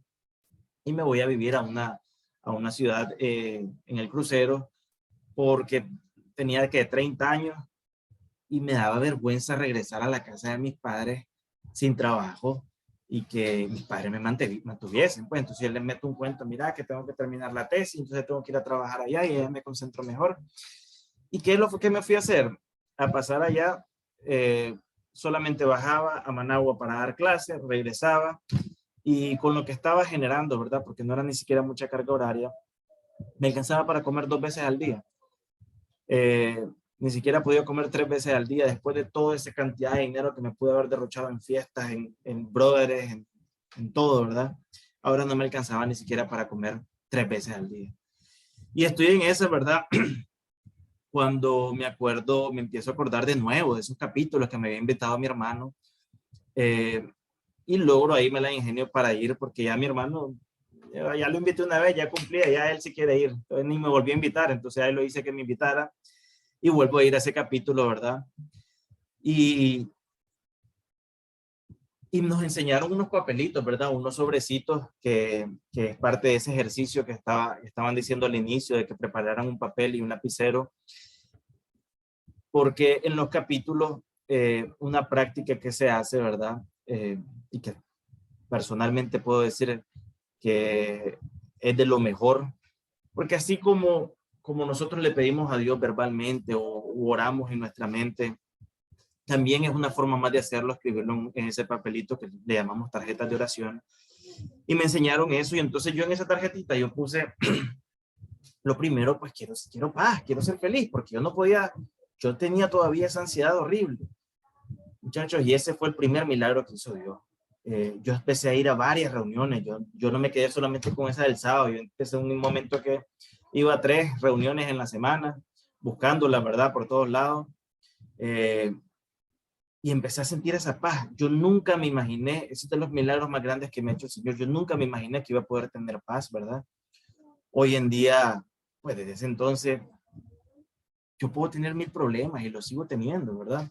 Y me voy a vivir a una ciudad en el crucero porque tenía que 30 años y me daba vergüenza regresar a la casa de mis padres sin trabajo y que mis padres me mantuviesen. Pues entonces yo les meto un cuento, mira que tengo que terminar la tesis, entonces tengo que ir a trabajar allá y allá me concentro mejor. ¿Y qué es lo que me fui a hacer? A pasar allá, solamente bajaba a Managua para dar clases, regresaba y con lo que estaba generando, ¿verdad? Porque no era ni siquiera mucha carga horaria, me alcanzaba para comer 2 veces al día. Ni siquiera podía comer 3 veces al día después de toda esa cantidad de dinero que me pude haber derrochado en fiestas, en brothers, en todo, ¿verdad? Ahora no me alcanzaba ni siquiera para comer 3 veces al día. Y estoy en eso, ¿verdad? Cuando me acuerdo, me empiezo a acordar de nuevo de esos capítulos que me había invitado mi hermano. Y logro ahí me la ingenio para ir, porque ya mi hermano, ya lo invité una vez, ya cumplía, ya él sí quiere ir. Entonces ni me volvió a invitar, entonces ahí lo hice que me invitara y vuelvo a ir a ese capítulo, ¿verdad? Y nos enseñaron unos papelitos, ¿verdad? Unos sobrecitos que es parte de ese ejercicio que estaban diciendo al inicio, de que prepararan un papel y un lapicero. Porque en los capítulos, una práctica que se hace, ¿verdad? Y que personalmente puedo decir que es de lo mejor, porque así como nosotros le pedimos a Dios verbalmente o oramos en nuestra mente, también es una forma más de hacerlo, escribirlo en ese papelito que le llamamos tarjetas de oración. Y me enseñaron eso y entonces yo en esa tarjetita yo puse, lo primero, pues quiero paz, quiero ser feliz, porque yo tenía todavía esa ansiedad horrible. Muchachos, y ese fue el primer milagro que hizo Dios. Yo empecé a ir a varias reuniones, yo no me quedé solamente con esa del sábado, yo empecé en un momento que iba a 3 reuniones en la semana, buscando la verdad por todos lados, y empecé a sentir esa paz. Yo nunca me imaginé, ese es de los milagros más grandes que me ha hecho el Señor, yo nunca me imaginé que iba a poder tener paz, ¿verdad? Hoy en día, pues desde ese entonces, yo puedo tener 1000 problemas y los sigo teniendo, ¿verdad?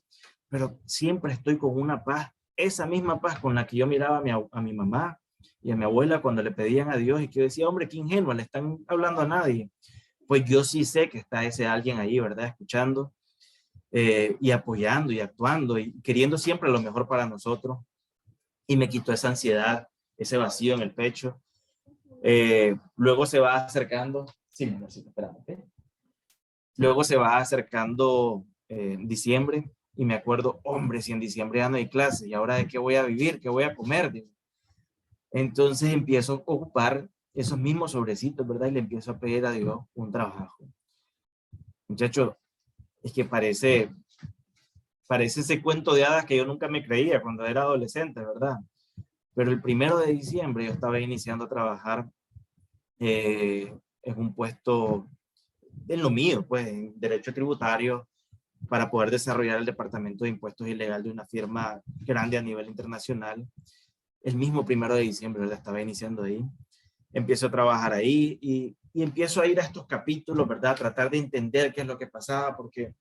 Pero siempre estoy con una paz, esa misma paz con la que yo miraba a mi mamá y a mi abuela cuando le pedían a Dios y que yo decía, hombre, qué ingenua, le están hablando a nadie. Pues yo sí sé que está ese alguien ahí, ¿verdad? Escuchando y apoyando y actuando y queriendo siempre lo mejor para nosotros. Y me quitó esa ansiedad, ese vacío en el pecho. Luego se va acercando, sí, espérame, ¿okay? Luego se va acercando diciembre y me acuerdo, hombre, si en diciembre ya no hay clase, ¿y ahora de qué voy a vivir? ¿Qué voy a comer? Digo. Entonces empiezo a ocupar esos mismos sobrecitos, ¿verdad? Y le empiezo a pedir a Dios un trabajo. Muchachos, es que parece ese cuento de hadas que yo nunca me creía cuando era adolescente, ¿verdad? Pero el 1 de diciembre yo estaba iniciando a trabajar en un puesto en lo mío, pues en derecho tributario, para poder desarrollar el departamento de impuestos ilegal de una firma grande a nivel internacional. El mismo 1 de diciembre, ¿verdad? Estaba iniciando ahí. Empiezo a trabajar ahí y empiezo a ir a estos capítulos, ¿verdad? A tratar de entender qué es lo que pasaba, porque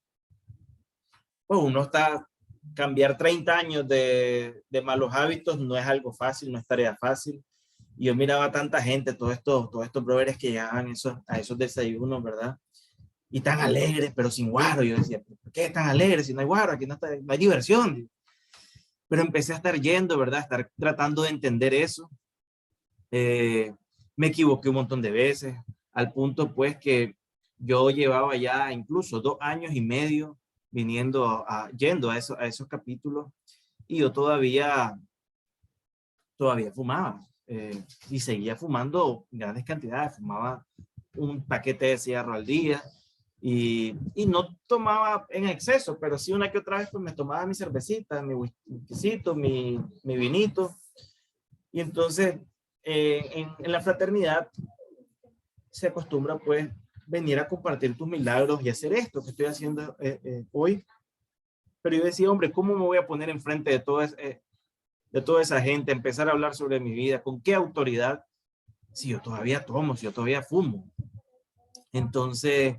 pues, uno está, cambiar 30 años de malos hábitos no es algo fácil, no es tarea fácil. Y yo miraba tanta gente, todos estos brothers que llegaban a esos desayunos, ¿verdad? Y tan alegres, pero sin guaro. Yo decía, ¿por qué tan alegres si no hay guaro? Aquí no hay diversión. Pero empecé a estar yendo, ¿verdad? A estar tratando de entender eso. Me equivoqué un montón de veces, al punto pues que yo llevaba ya incluso 2 años y medio yendo a esos capítulos y yo todavía fumaba y seguía fumando grandes cantidades, fumaba un paquete de cigarro al día y no tomaba en exceso, pero sí una que otra vez pues me tomaba mi cervecita, mi whiskycito, mi vinito. Y entonces en la fraternidad se acostumbra pues venir a compartir tus milagros y hacer esto que estoy haciendo hoy. Pero yo decía, hombre, ¿cómo me voy a poner enfrente de toda esa gente, empezar a hablar sobre mi vida? ¿Con qué autoridad? Si yo todavía tomo, si yo todavía fumo. Entonces,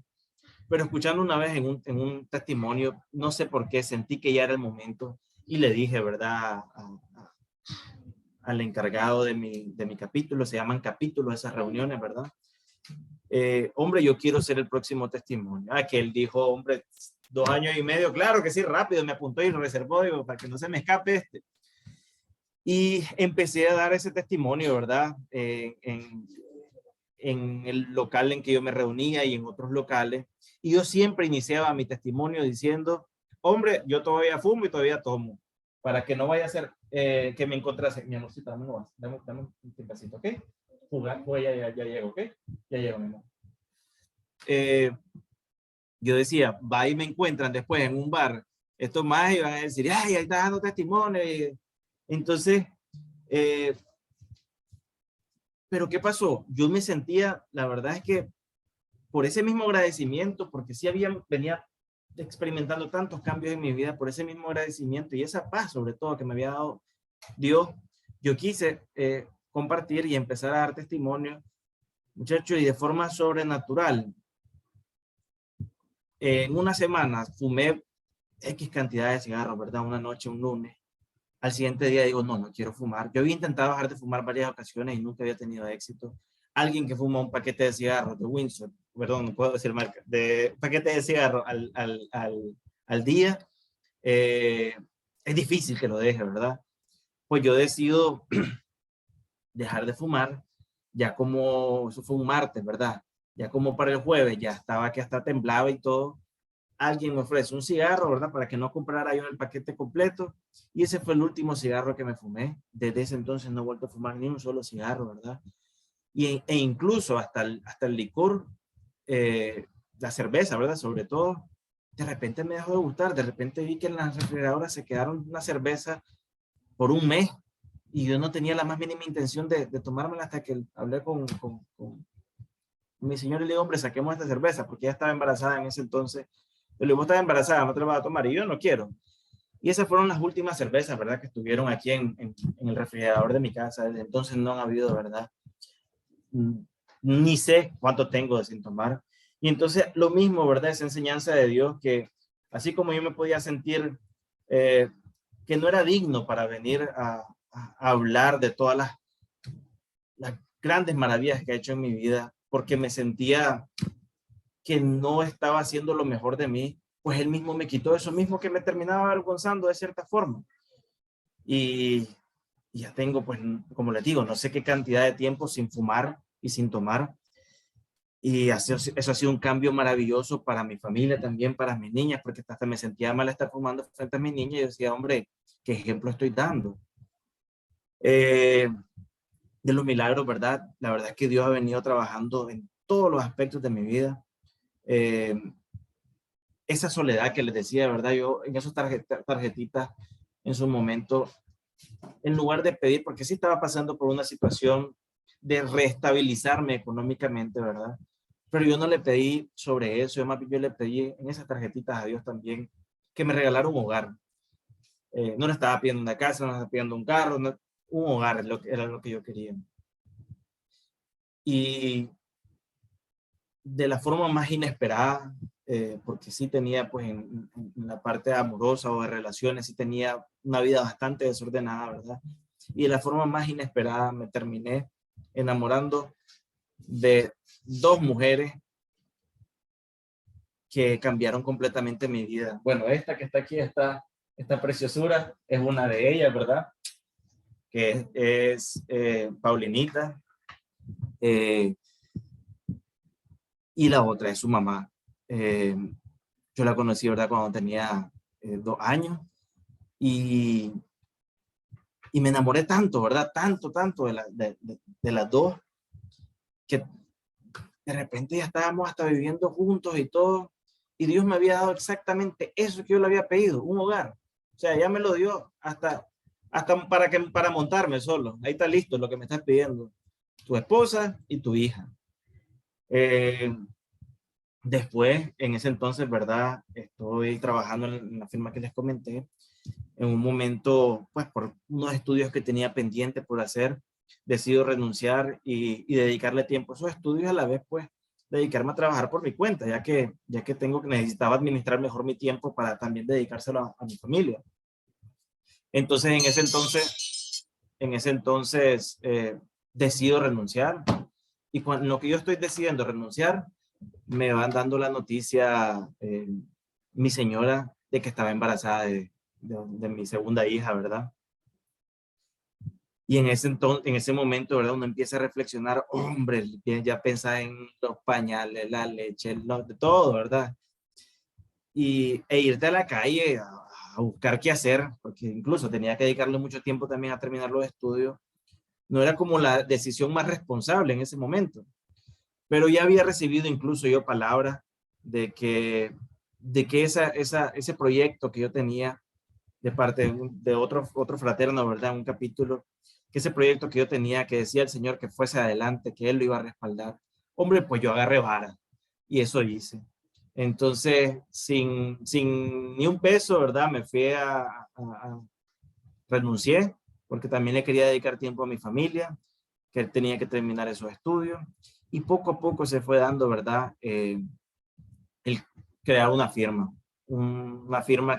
pero escuchando una vez en un testimonio, no sé por qué, sentí que ya era el momento y le dije, ¿verdad? Al encargado de mi capítulo, se llaman capítulos esas reuniones, ¿verdad? Hombre, yo quiero ser el próximo testimonio. Que él dijo, hombre, 2 años y medio, claro que sí, rápido, me apuntó y lo reservó, digo, para que no se me escape este. Y empecé a dar ese testimonio, ¿verdad? En el local en que yo me reunía y en otros locales. Y yo siempre iniciaba mi testimonio diciendo, hombre, yo todavía fumo y todavía tomo, para que no vaya a ser que me encontrase. Mi amorcita, dame un tiempecito, ¿ok? Jugar, ya llego, ¿ok? Ya llego, mi amor. Yo decía, va y me encuentran después en un bar, estos más iban a decir, ay, ahí está dando testimonio. Entonces, pero ¿qué pasó? Yo me sentía, la verdad es que por ese mismo agradecimiento, porque sí venía experimentando tantos cambios en mi vida, por ese mismo agradecimiento y esa paz sobre todo que me había dado Dios, yo quise compartir y empezar a dar testimonio, muchachos, y de forma sobrenatural. En una semana fumé X cantidad de cigarros, ¿verdad? Una noche, un lunes. Al siguiente día digo, no quiero fumar. Yo había intentado dejar de fumar varias ocasiones y nunca había tenido éxito. Alguien que fuma un paquete de cigarros de Windsor, perdón, no puedo decir marca, de paquete de cigarros al día, es difícil que lo deje, ¿verdad? Pues yo decido dejar de fumar, ya como, eso fue un martes, ¿verdad? Ya como para el jueves, ya estaba que hasta temblaba y todo. Alguien me ofrece un cigarro, ¿verdad? Para que no comprara yo el paquete completo. Y ese fue el último cigarro que me fumé. Desde ese entonces no he vuelto a fumar ni un solo cigarro, ¿verdad? E incluso hasta el licor, la cerveza, ¿verdad? Sobre todo, de repente me dejó de gustar. De repente vi que en las refrigeradoras se quedaron una cerveza por un mes y yo no tenía la más mínima intención de tomármela hasta que hablé con mi señor y le digo, hombre, saquemos esta cerveza porque ella estaba embarazada en ese entonces. Le digo, vos estás embarazada, no te la vas a tomar y yo no quiero. Y esas fueron las últimas cervezas, ¿verdad? Que estuvieron aquí en el refrigerador de mi casa. Desde entonces no han habido, ¿verdad? Ni sé cuánto tengo de sin tomar. Y entonces lo mismo, ¿verdad? Esa enseñanza de Dios que así como yo me podía sentir que no era digno para venir a hablar de todas las grandes maravillas que ha hecho en mi vida, porque me sentía que no estaba haciendo lo mejor de mí, pues él mismo me quitó eso mismo que me terminaba avergonzando de cierta forma. Y ya tengo, pues, como les digo, no sé qué cantidad de tiempo sin fumar y sin tomar. Y eso ha sido un cambio maravilloso para mi familia, también para mis niñas, porque hasta me sentía mal estar fumando frente a mis niñas y yo decía, hombre, ¿qué ejemplo estoy dando? De los milagros, ¿verdad? La verdad es que Dios ha venido trabajando en todos los aspectos de mi vida. Esa soledad que les decía, ¿verdad? Yo en esas tarjetitas, en su momento, en lugar de pedir, porque sí estaba pasando por una situación de reestabilizarme económicamente, ¿verdad? Pero yo no le pedí sobre eso, yo le pedí en esas tarjetitas a Dios también que me regalara un hogar. No le estaba pidiendo una casa, no le estaba pidiendo un carro, no, un hogar era lo que yo quería. Y de la forma más inesperada, porque sí tenía, pues, en la parte amorosa o de relaciones, sí tenía una vida bastante desordenada, ¿verdad? Y de la forma más inesperada me terminé enamorando de 2 mujeres que cambiaron completamente mi vida. Bueno, esta que está aquí, esta preciosura, es una de ellas, ¿verdad? Que es Paulinita. Y la otra es su mamá. Yo la conocí, ¿verdad? Cuando tenía 2 años y me enamoré tanto, ¿verdad? Tanto de las dos, que de repente ya estábamos hasta viviendo juntos y todo, y Dios me había dado exactamente eso que yo le había pedido, un hogar. O sea, ya me lo dio hasta para montarme solo. Ahí está listo lo que me estás pidiendo. Tu esposa y tu hija. Después, en ese entonces, ¿verdad? Estoy trabajando en la firma que les comenté. En un momento, pues por unos estudios que tenía pendiente por hacer, decido renunciar y dedicarle tiempo a esos estudios, a la vez, pues, dedicarme a trabajar por mi cuenta, ya que necesitaba administrar mejor mi tiempo para también dedicárselo a mi familia. Entonces, en ese entonces decido renunciar, y cuando lo que yo estoy decidiendo renunciar, me van dando la noticia mi señora de que estaba embarazada de mi segunda hija, ¿verdad? Y en ese momento, ¿verdad? Uno empieza a reflexionar, hombre, ya pensaba en los pañales, la leche, de todo, ¿verdad? E irte a la calle a buscar qué hacer, porque incluso tenía que dedicarle mucho tiempo también a terminar los estudios. No era como la decisión más responsable en ese momento, pero ya había recibido incluso yo palabras de que ese proyecto que yo tenía de parte de otro fraterno, ¿verdad? Un capítulo, que ese proyecto que yo tenía, que decía el Señor que fuese adelante, que Él lo iba a respaldar. Hombre, pues yo agarré vara y eso hice. Entonces, sin ni un peso, ¿verdad? Me fui renuncié, porque también le quería dedicar tiempo a mi familia, que él tenía que terminar esos estudios, y poco a poco se fue dando, ¿verdad? El crear una firma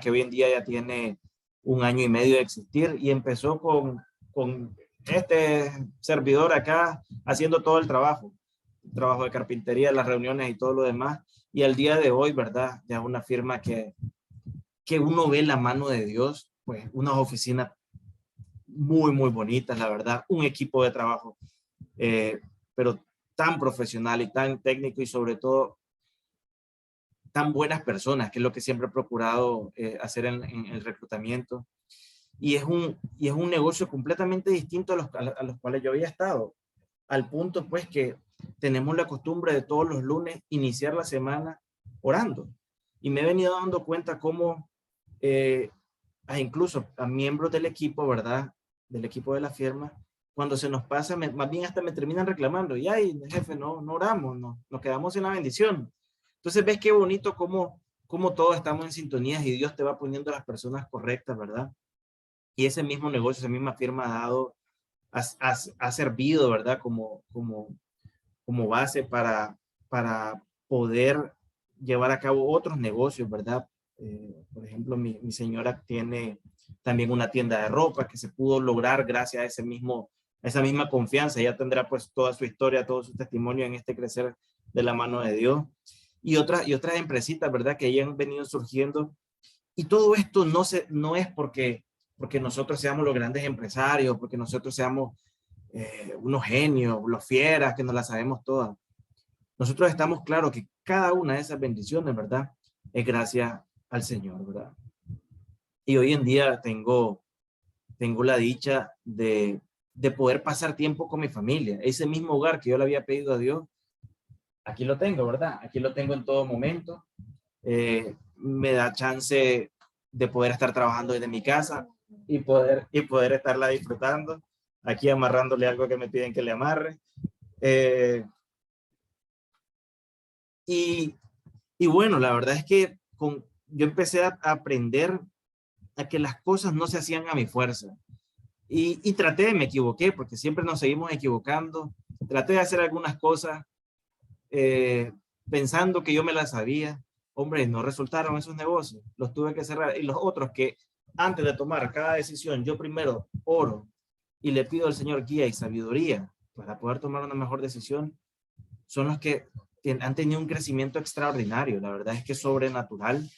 que hoy en día ya tiene 1 año y medio de existir, y empezó con este servidor acá haciendo todo el trabajo de carpintería, las reuniones y todo lo demás, y al día de hoy, ¿verdad? Ya una firma que uno ve la mano de Dios, pues unas oficinas muy, muy bonitas, la verdad, un equipo de trabajo, pero tan profesional y tan técnico, y sobre todo tan buenas personas, que es lo que siempre he procurado hacer en el reclutamiento. Y es un negocio completamente distinto a los cuales yo había estado, al punto pues que tenemos la costumbre de todos los lunes iniciar la semana orando. Y me he venido dando cuenta cómo incluso a miembros del equipo, ¿verdad? Del equipo de la firma, cuando se nos pasa, más bien hasta me terminan reclamando, y ay, jefe, no oramos, nos quedamos en la bendición. Entonces ves qué bonito cómo todos estamos en sintonía y Dios te va poniendo las personas correctas, ¿verdad? Y ese mismo negocio, esa misma firma ha servido, ¿verdad? Como base para poder llevar a cabo otros negocios, ¿verdad? Por ejemplo, mi señora tiene también una tienda de ropa que se pudo lograr gracias a esa misma confianza. Ella tendrá pues toda su historia, todo su testimonio en este crecer de la mano de Dios. Y otras empresitas, ¿verdad? Que ya han venido surgiendo. Y todo esto no es porque nosotros seamos los grandes empresarios, porque nosotros seamos unos genios, los fieras, que nos la sabemos todas. Nosotros estamos claros que cada una de esas bendiciones, ¿verdad? Es gracias al Señor, ¿verdad? Y hoy en día tengo la dicha de poder pasar tiempo con mi familia. Ese mismo hogar que yo le había pedido a Dios, aquí lo tengo, ¿verdad? Aquí lo tengo en todo momento. Me da chance de poder estar trabajando desde mi casa y poder estarla disfrutando. Aquí amarrándole algo que me piden que le amarre. Y bueno, la verdad es que yo empecé a aprender a que las cosas no se hacían a mi fuerza. Y me equivoqué, porque siempre nos seguimos equivocando. Traté de hacer algunas cosas pensando que yo me las sabía. Hombre, no resultaron esos negocios. Los tuve que cerrar. Y los otros que antes de tomar cada decisión, yo primero oro y le pido al Señor guía y sabiduría para poder tomar una mejor decisión, son los que han tenido un crecimiento extraordinario. La verdad es que es sobrenatural.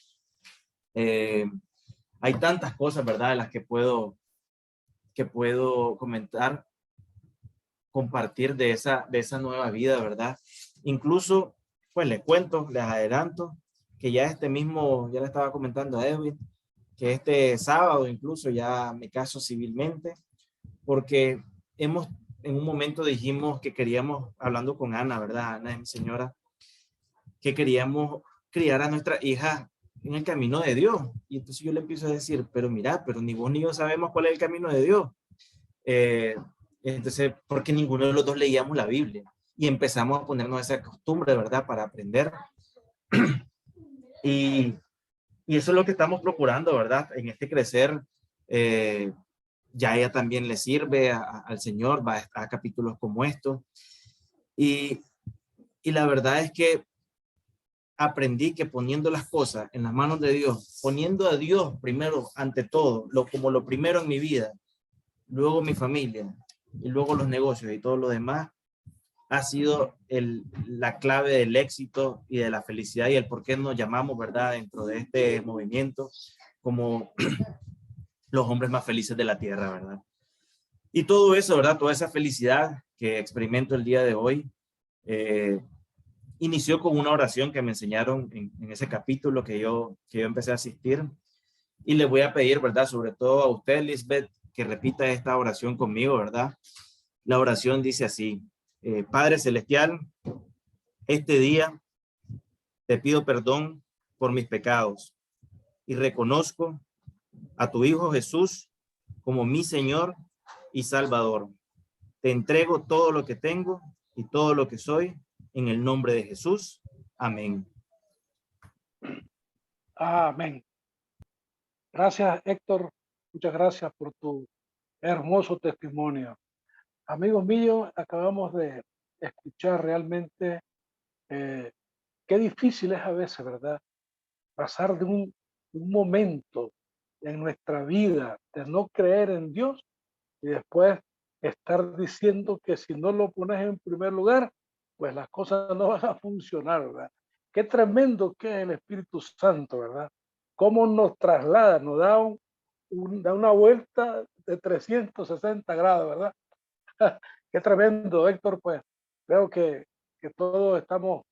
Hay tantas cosas, ¿verdad?, de las que puedo comentar, compartir de esa nueva vida, ¿verdad? Incluso, pues les adelanto, que ya ya le estaba comentando a Edwin, que este sábado incluso ya me caso civilmente, porque en un momento dijimos que queríamos, hablando con Ana, ¿verdad? Ana es mi señora, que queríamos criar a nuestra hija en el camino de Dios. Y entonces yo le empiezo a decir, pero mira, pero ni vos ni yo sabemos cuál es el camino de Dios. Entonces, porque ninguno de los dos leíamos la Biblia. Y empezamos a ponernos esa costumbre, ¿verdad? Para aprender. Y eso es lo que estamos procurando, ¿verdad? En este crecer, ya ella también le sirve al Señor, va a capítulos como estos. Y la verdad es que aprendí que poniendo las cosas en las manos de Dios, poniendo a Dios primero ante todo, como lo primero en mi vida, luego mi familia y luego los negocios y todo lo demás, ha sido la clave del éxito y de la felicidad y el por qué nos llamamos, ¿verdad? Dentro de este movimiento como los hombres más felices de la tierra, ¿verdad? Y todo eso, ¿verdad? Toda esa felicidad que experimento el día de hoy, inició con una oración que me enseñaron en ese capítulo que yo empecé a asistir. Y le voy a pedir, ¿verdad? Sobre todo a usted, Lisbeth, que repita esta oración conmigo, ¿verdad? La oración dice así: Padre Celestial, este día te pido perdón por mis pecados y reconozco a tu Hijo Jesús como mi Señor y Salvador. Te entrego todo lo que tengo y todo lo que soy en el nombre de Jesús. Amén. Amén. Gracias, Héctor. Muchas gracias por tu hermoso testimonio. Amigos míos, acabamos de escuchar realmente qué difícil es a veces, ¿verdad? Pasar de un momento en nuestra vida de no creer en Dios y después estar diciendo que si no lo pones en primer lugar, pues las cosas no van a funcionar, ¿verdad? Qué tremendo que es el Espíritu Santo, ¿verdad? Cómo nos traslada, nos da, da una vuelta de 360 grados, ¿verdad? Qué tremendo, Héctor, pues creo que todos estamos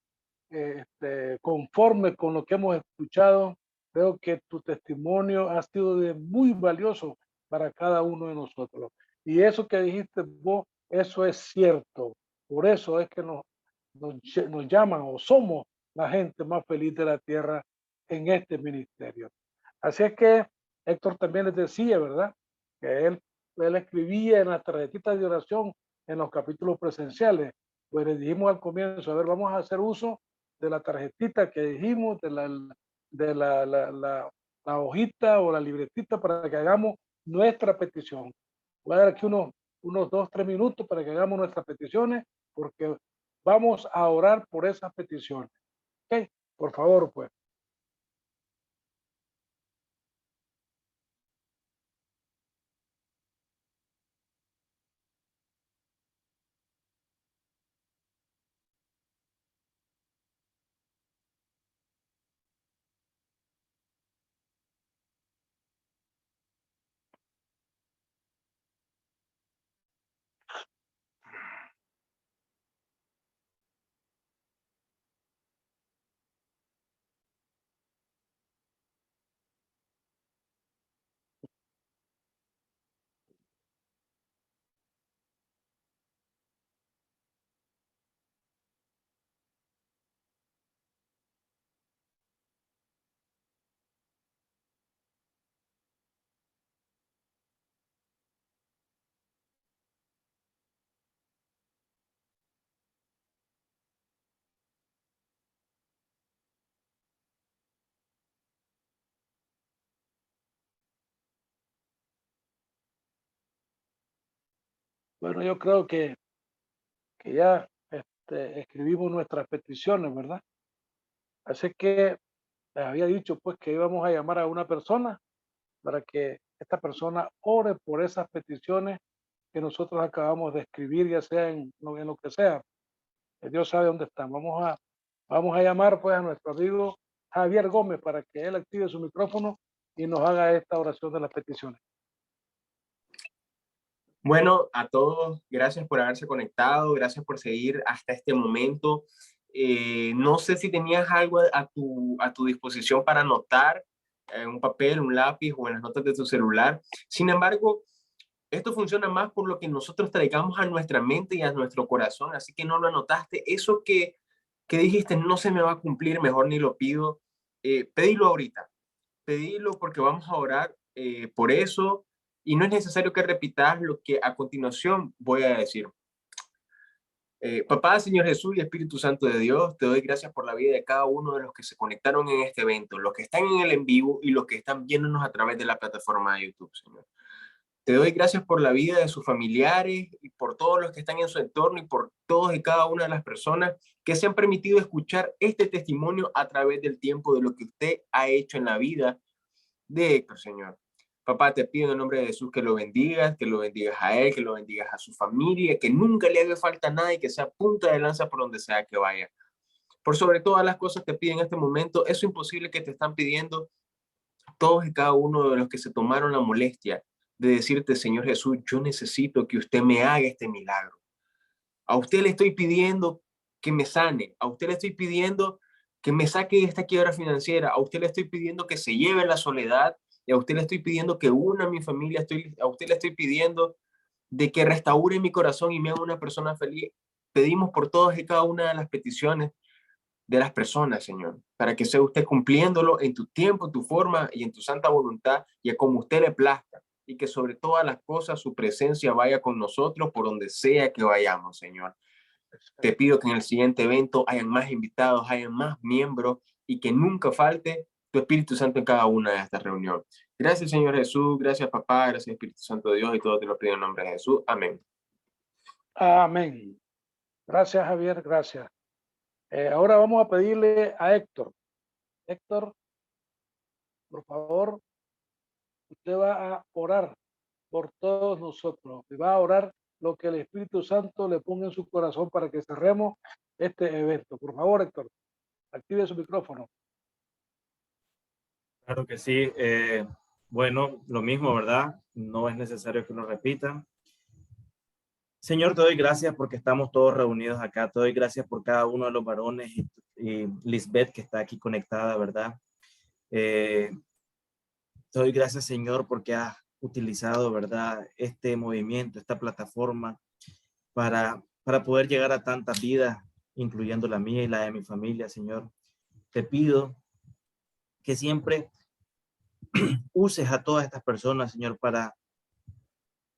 conformes con lo que hemos escuchado. Creo que tu testimonio ha sido de muy valioso para cada uno de nosotros. Y eso que dijiste vos, eso es cierto. Por eso es que nos llaman o somos la gente más feliz de la tierra en este ministerio. Así es que Héctor también les decía, ¿verdad? Que él escribía en las tarjetitas de oración en los capítulos presenciales. Pues le dijimos al comienzo, a ver, vamos a hacer uso de la tarjetita que dijimos, la hojita o la libretita para que hagamos nuestra petición. Voy a dar aquí unos 2-3 minutos para que hagamos nuestras peticiones, porque vamos a orar por esas peticiones. ¿Ok? Por favor, pues. Bueno, yo creo que ya escribimos nuestras peticiones, ¿verdad? Así que les había dicho pues que íbamos a llamar a una persona para que esta persona ore por esas peticiones que nosotros acabamos de escribir, ya sea en lo que sea. Dios sabe dónde están. Vamos a llamar pues a nuestro amigo Javier Gómez para que él active su micrófono y nos haga esta oración de las peticiones. Bueno, a todos, gracias por haberse conectado, gracias por seguir hasta este momento. No sé si tenías algo a tu disposición para anotar, un papel, un lápiz o en las notas de tu celular. Sin embargo, Esto funciona más por lo que nosotros traigamos a nuestra mente y a nuestro corazón. Así que no lo anotaste. Eso que dijiste no se me va a cumplir, mejor ni lo pido. Pedilo ahorita. Pedilo porque vamos a orar por eso. Y no es necesario que repitas lo que a continuación voy a decir. Papá, Señor Jesús y Espíritu Santo de Dios, te doy gracias por la vida de cada uno de los que se conectaron en este evento, los que están en el en vivo y los que están viéndonos a través de la plataforma de YouTube, Señor. Te doy gracias por la vida de sus familiares y por todos los que están en su entorno y por todos y cada una de las personas que se han permitido escuchar este testimonio a través del tiempo de lo que usted ha hecho en la vida de Héctor, Señor. Papá, te pido en el nombre de Jesús que lo bendigas a él, que lo bendigas a su familia, que nunca le haga falta nada y que sea punta de lanza por donde sea que vaya. Por sobre todas las cosas te pido en este momento, eso imposible que te están pidiendo todos y cada uno de los que se tomaron la molestia de decirte, Señor Jesús, yo necesito que usted me haga este milagro. A usted le estoy pidiendo que me sane, a usted le estoy pidiendo que me saque de esta quiebra financiera, a usted le estoy pidiendo que se lleve la soledad, y a usted le estoy pidiendo que una a mi familia, a usted le estoy pidiendo de que restaure mi corazón y me haga una persona feliz. Pedimos por todas y cada una de las peticiones de las personas, Señor, para que sea usted cumpliéndolo en tu tiempo, tu forma y en tu santa voluntad y a como usted le plazca, y que sobre todas las cosas su presencia vaya con nosotros por donde sea que vayamos, Señor. Te pido que en el siguiente evento hayan más invitados, hayan más miembros y que nunca falte tu Espíritu Santo en cada una de estas reuniones. Gracias, Señor Jesús. Gracias, papá. Gracias, Espíritu Santo de Dios. Y todo te lo pido en nombre de Jesús. Amén. Amén. Gracias, Javier. Gracias. Ahora vamos a pedirle a Héctor. Héctor, por favor, usted va a orar por todos nosotros y va a orar lo que el Espíritu Santo le ponga en su corazón para que cerremos este evento. Por favor, Héctor, active su micrófono. Claro que sí. Bueno, lo mismo, ¿verdad? No es necesario que lo repitan. Señor, te doy gracias porque estamos todos reunidos acá. Te doy gracias por cada uno de los varones y Lisbeth que está aquí conectada, ¿verdad? Te doy gracias, Señor, porque has utilizado, ¿verdad? Este movimiento, esta plataforma para poder llegar a tantas vidas, incluyendo la mía y la de mi familia, Señor. Te pido que siempre uses a todas estas personas, Señor,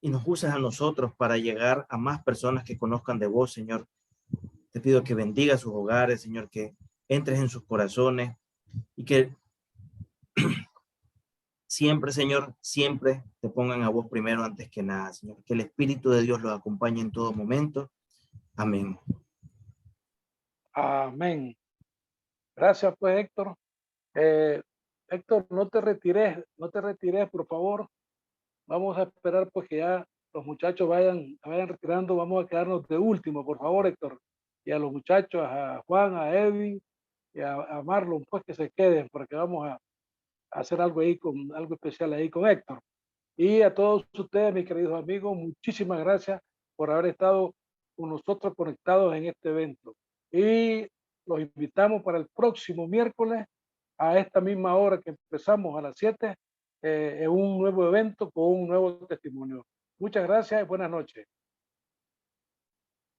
y nos uses a nosotros para llegar a más personas que conozcan de vos, Señor. Te pido que bendiga sus hogares, Señor, que entres en sus corazones y que siempre, Señor, siempre te pongan a vos primero antes que nada, Señor. Que el Espíritu de Dios los acompañe en todo momento. Amén. Amén. Gracias, pues, Héctor. Héctor, no te retires, por favor. Vamos a esperar pues que ya los muchachos vayan retirando. Vamos a quedarnos de último, por favor, Héctor. Y a los muchachos, a Juan, a Edwin y a Marlon, pues que se queden, porque vamos a hacer algo ahí algo especial ahí con Héctor. Y a todos ustedes, mis queridos amigos, muchísimas gracias por haber estado con nosotros conectados en este evento. Y los invitamos para el próximo miércoles a esta misma hora que empezamos a las 7 en un nuevo evento con un nuevo testimonio. Muchas gracias y buenas noches.